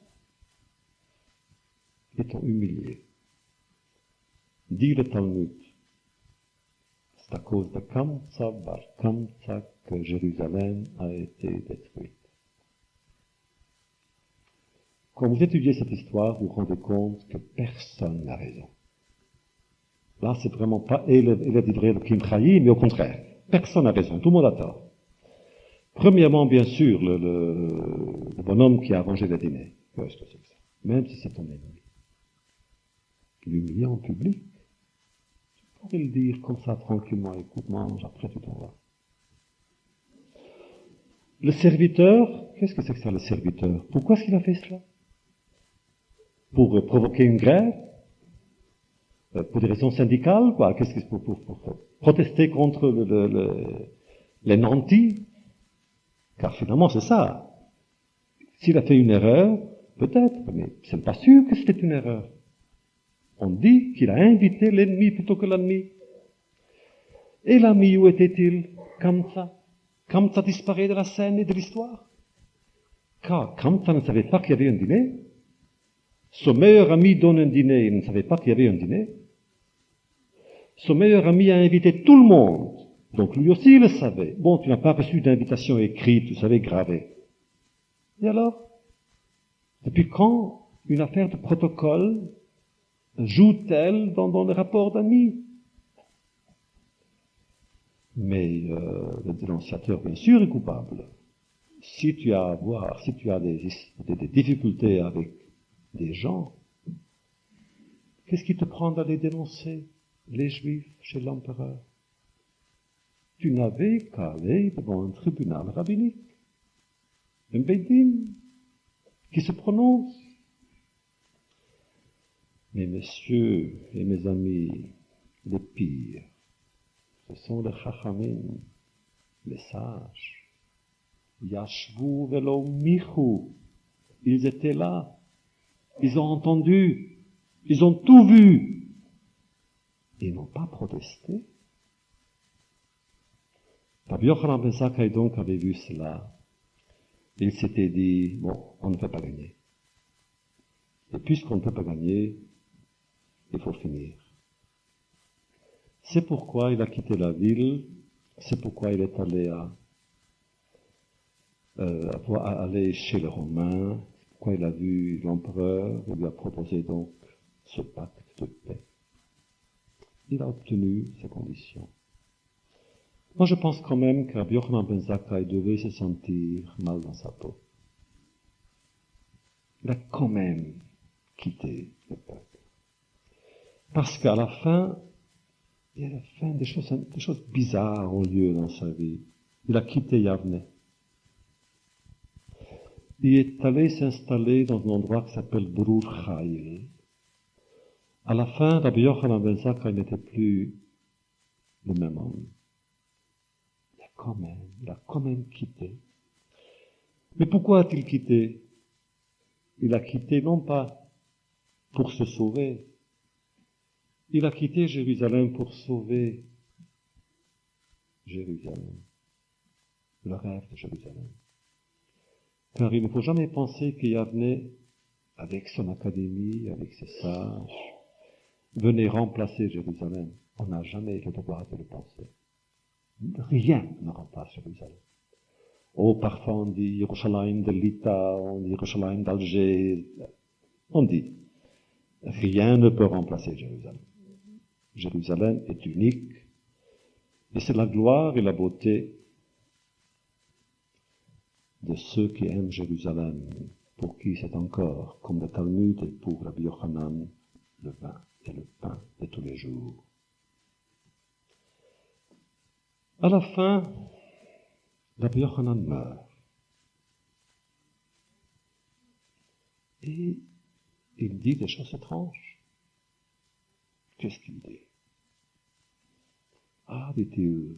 ils t'ont humilié. Dit le Talmud, c'est à cause de Kamsa, Bar Kamsa, que Jérusalem a été détruite. Quand vous étudiez cette histoire, vous vous rendez compte que personne n'a raison. Là, c'est vraiment pas Elad Divrei Kim Chaim, mais au contraire. Personne n'a raison, tout le monde a tort. Premièrement, bien sûr, le bonhomme qui a arrangé le dîner. Qu'est-ce que c'est que ça? Même si c'est ton ennemi. L'humilier en public. Tu pourrais le dire comme ça, tranquillement, écoute, mange, après tu t'en vas. Le serviteur, qu'est-ce que c'est que ça, le serviteur? Pourquoi est-ce qu'il a fait cela? Pour provoquer une grève? Pour des raisons syndicales, quoi? Qu'est-ce que c'est pour protester contre les nantis? Car finalement, c'est ça. S'il a fait une erreur, peut-être, mais c'est pas sûr que c'était une erreur. On dit qu'il a invité l'ennemi plutôt que l'ami. Et l'ami, où était-il? Kamsa. Kamsa disparaît de la scène et de l'histoire. Car Kamsa ne savait pas qu'il y avait un dîner. Son meilleur ami donne un dîner, il ne savait pas qu'il y avait un dîner. Son meilleur ami a invité tout le monde. Donc lui aussi il le savait. Bon, tu n'as pas reçu d'invitation écrite, tu savais, gravée. Et alors? Depuis quand une affaire de protocole joue-t-elle dans le rapport d'amis? Mais le dénonciateur, bien sûr, est coupable. Si tu as des difficultés avec des gens, qu'est-ce qui te prend d'aller dénoncer les Juifs chez l'empereur? Tu n'avais qu'à aller devant un tribunal rabbinique, un Beidin, qui se prononce. Mais messieurs et mes amis, les pires, ce sont les chachamim, les sages. Yashvu velo michu. Ils étaient là. Ils ont entendu. Ils ont tout vu. Ils n'ont pas protesté. Rabbi Yochanan ben Zakkai donc avait vu cela. Il s'était dit, bon, on ne peut pas gagner. Et puisqu'on ne peut pas gagner, il faut finir. C'est pourquoi il a quitté la ville, c'est pourquoi il est allé aller chez les Romains, c'est pourquoi il a vu l'empereur, il lui a proposé donc ce pacte de paix. Il a obtenu ces conditions. Moi, je pense quand même que Rabbi Yochanan ben Zakkai devait se sentir mal dans sa peau. Il a quand même quitté le peuple. Parce qu'à la fin, il y a des choses bizarres ont lieu dans sa vie. Il a quitté Yavne. Il est allé s'installer dans un endroit qui s'appelle Brur Chail. À la fin, Rabbi Yochanan ben Zakkai n'était plus le même homme. Il a quand même quitté. Mais pourquoi a-t-il quitté? Il a quitté non pas pour se sauver. Il a quitté Jérusalem pour sauver Jérusalem. Le rêve de Jérusalem. Car il ne faut jamais penser qu'Yavne, avec son académie, avec ses sages, venait remplacer Jérusalem. On n'a jamais le droit de le penser. Rien ne remplace Jérusalem. Parfois on dit Yerushalayim de Lita, on dit Yerushalayim d'Alger. On dit, rien ne peut remplacer Jérusalem. Jérusalem est unique, et c'est la gloire et la beauté de ceux qui aiment Jérusalem, pour qui c'est encore, comme le Talmud et pour Rabbi Yochanan, le vin et le pain de tous les jours. À la fin, Rabbi Yochanan meurt. Et il dit des choses étranges. Qu'est-ce qu'il dit? Ah, dit-il,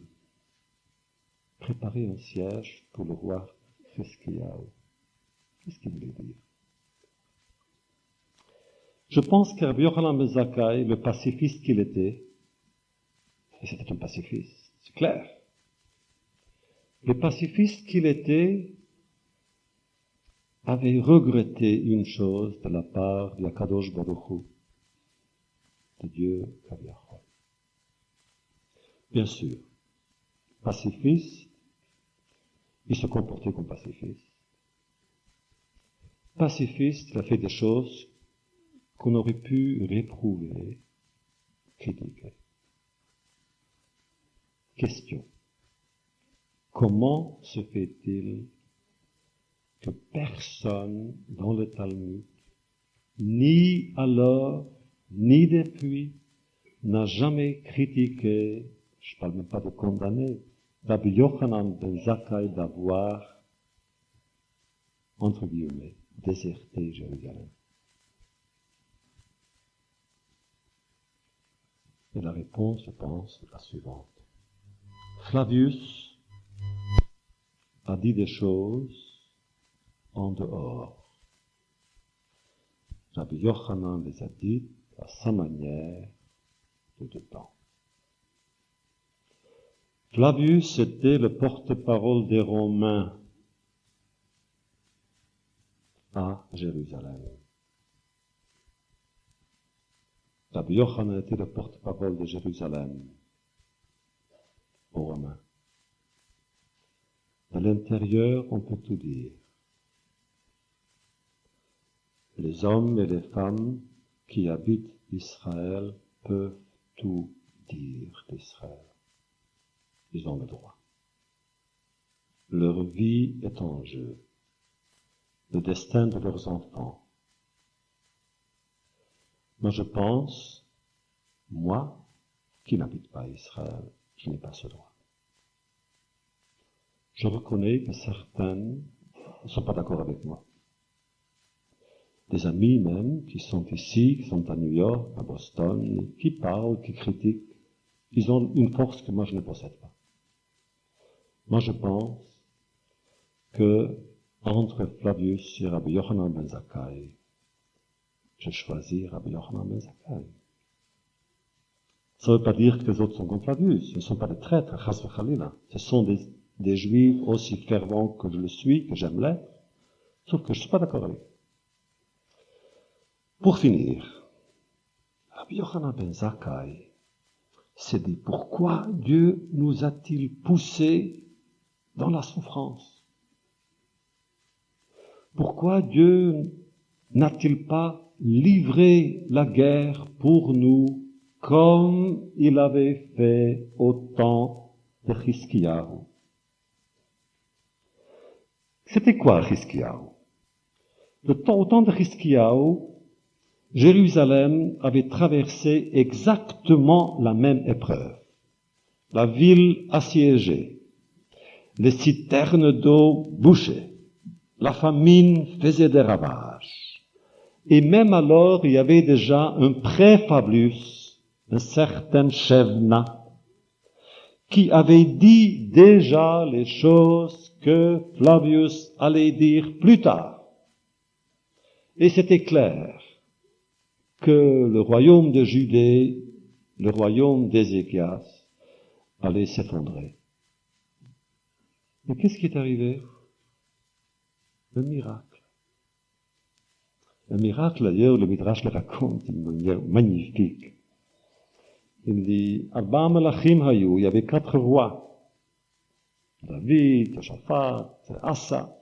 préparez un siège pour le roi Chizkiyahu. Qu'est-ce qu'il voulait dire? Je pense que Rabbi Yochanan ben Zakkai, le pacifiste qu'il était, et c'était un pacifiste, c'est clair, le pacifiste qu'il était avait regretté une chose de la part de Akadosh Baruch Hu, de Dieu Kaviyachol. Bien sûr, pacifiste, il se comportait comme pacifiste. pacifiste, il a fait des choses qu'on aurait pu réprouver, critiquer. Question. Comment se fait-il que personne dans le Talmud, ni alors, ni depuis, n'a jamais critiqué, je ne parle même pas de condamné, Rabbi Yochanan ben Zakkai d'avoir, entre guillemets, déserté Jérusalem? Et la réponse, je pense, est la suivante. Flavius a dit des choses en dehors. Rabbi Yochanan les a dites à sa manière de dedans. Flavius était le porte-parole des Romains à Jérusalem. Rabbi Yochanan était le porte-parole de Jérusalem aux Romains. À l'intérieur, on peut tout dire. Les hommes et les femmes qui habitent Israël peuvent tout dire d'Israël. Ils ont le droit. Leur vie est en jeu. Le destin de leurs enfants. Moi, je pense, moi, qui n'habite pas Israël, je n'ai pas ce droit. Je reconnais que certaines ne sont pas d'accord avec moi. Des amis même, qui sont ici, qui sont à New York, à Boston, qui parlent, qui critiquent, ils ont une force que moi je ne possède pas. Moi je pense que entre Flavius et Rabbi Yochanan ben Zakkai, je choisis Rabbi Yochanan ben Zakkai. Ça ne veut pas dire que les autres sont contre Flavius, ce ne sont pas des traîtres, chas v'chalila. Ce sont des juifs aussi fervents que je le suis, que j'aime l'être, sauf que je ne suis pas d'accord avec eux. Pour finir, Rabbi Yochanan ben Zakkai s'est dit, pourquoi Dieu nous a-t-il poussés dans la souffrance? Pourquoi Dieu n'a-t-il pas livré la guerre pour nous comme il avait fait au temps de Chizkiyahu? C'était quoi Chizkiyahu? Au temps de Chizkiyahu, Jérusalem avait traversé exactement la même épreuve. La ville assiégée, les citernes d'eau bouchées, la famine faisait des ravages. Et même alors, il y avait déjà un pré-Flavius, un certain Shevna, qui avait dit déjà les choses que Flavius allait dire plus tard. Et c'était clair que le royaume de Judée, le royaume d'Ézéchias, allait s'effondrer. Mais qu'est-ce qui est arrivé? Le miracle. Le miracle, d'ailleurs, le Midrash le raconte d'une manière magnifique. Il dit, Arba Melachim Hayou, il y avait 4 rois. David, Josaphat, Asa.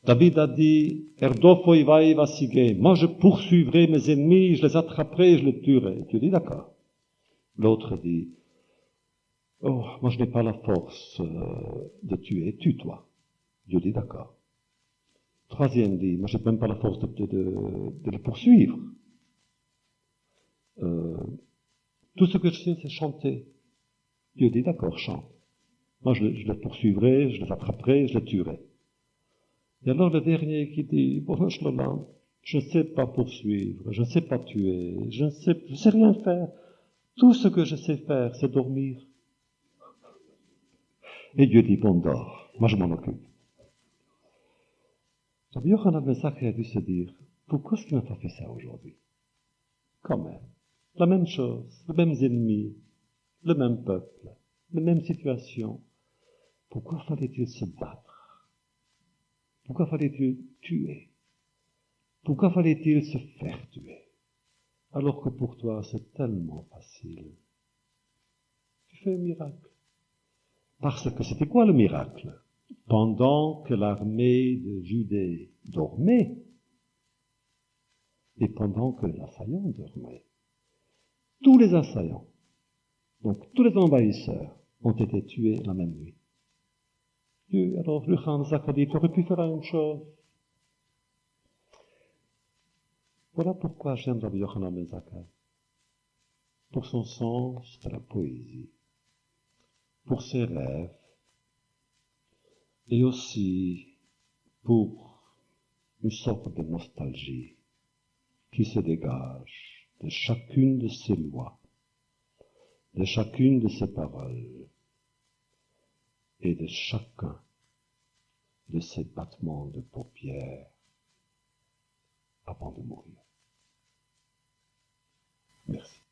David a dit, Erdofo Ivaï Vasigé, moi je poursuivrai mes ennemis, je les attraperai, je les tuerai. Dieu dit, d'accord. L'autre dit, oh, moi je n'ai pas la force de tuer, tue-toi. Dieu dit, d'accord. Troisième dit, moi je n'ai même pas la force de les poursuivre. Tout ce que je sais, c'est chanter. Dieu dit, d'accord, chante. Moi je les poursuivrai, je les attraperai, je les tuerai. Et alors le dernier qui dit, bon, je ne sais pas poursuivre, je ne sais pas tuer, je ne sais rien faire. Tout ce que je sais faire, c'est dormir. Et Dieu dit, bon, dors, moi je m'en occupe. Rabbi Yochanan ben Zakkai a dû se dire, pourquoi est-ce qu'il n'a pas fait ça aujourd'hui? Quand même. La même chose, les mêmes ennemis, le même peuple, les mêmes situations. Pourquoi fallait-il se battre? Pourquoi fallait-il tuer? Pourquoi fallait-il se faire tuer? Alors que pour toi, c'est tellement facile. Tu fais un miracle. Parce que c'était quoi le miracle? Pendant que l'armée de Judée dormait, Et pendant que les assaillants dormaient, tous les assaillants, donc tous les envahisseurs, ont été tués la même nuit. Dieu, alors le Khan Zak a dit, tu aurais pu faire la même chose. Voilà pourquoi j'aime Rabbi Yochanan ben Zakkai. Pour son sens de la poésie, pour ses rêves, et aussi pour une sorte de nostalgie qui se dégage de chacune de ses lois, de chacune de ses paroles et de chacun de ses battements de paupières avant de mourir. Merci.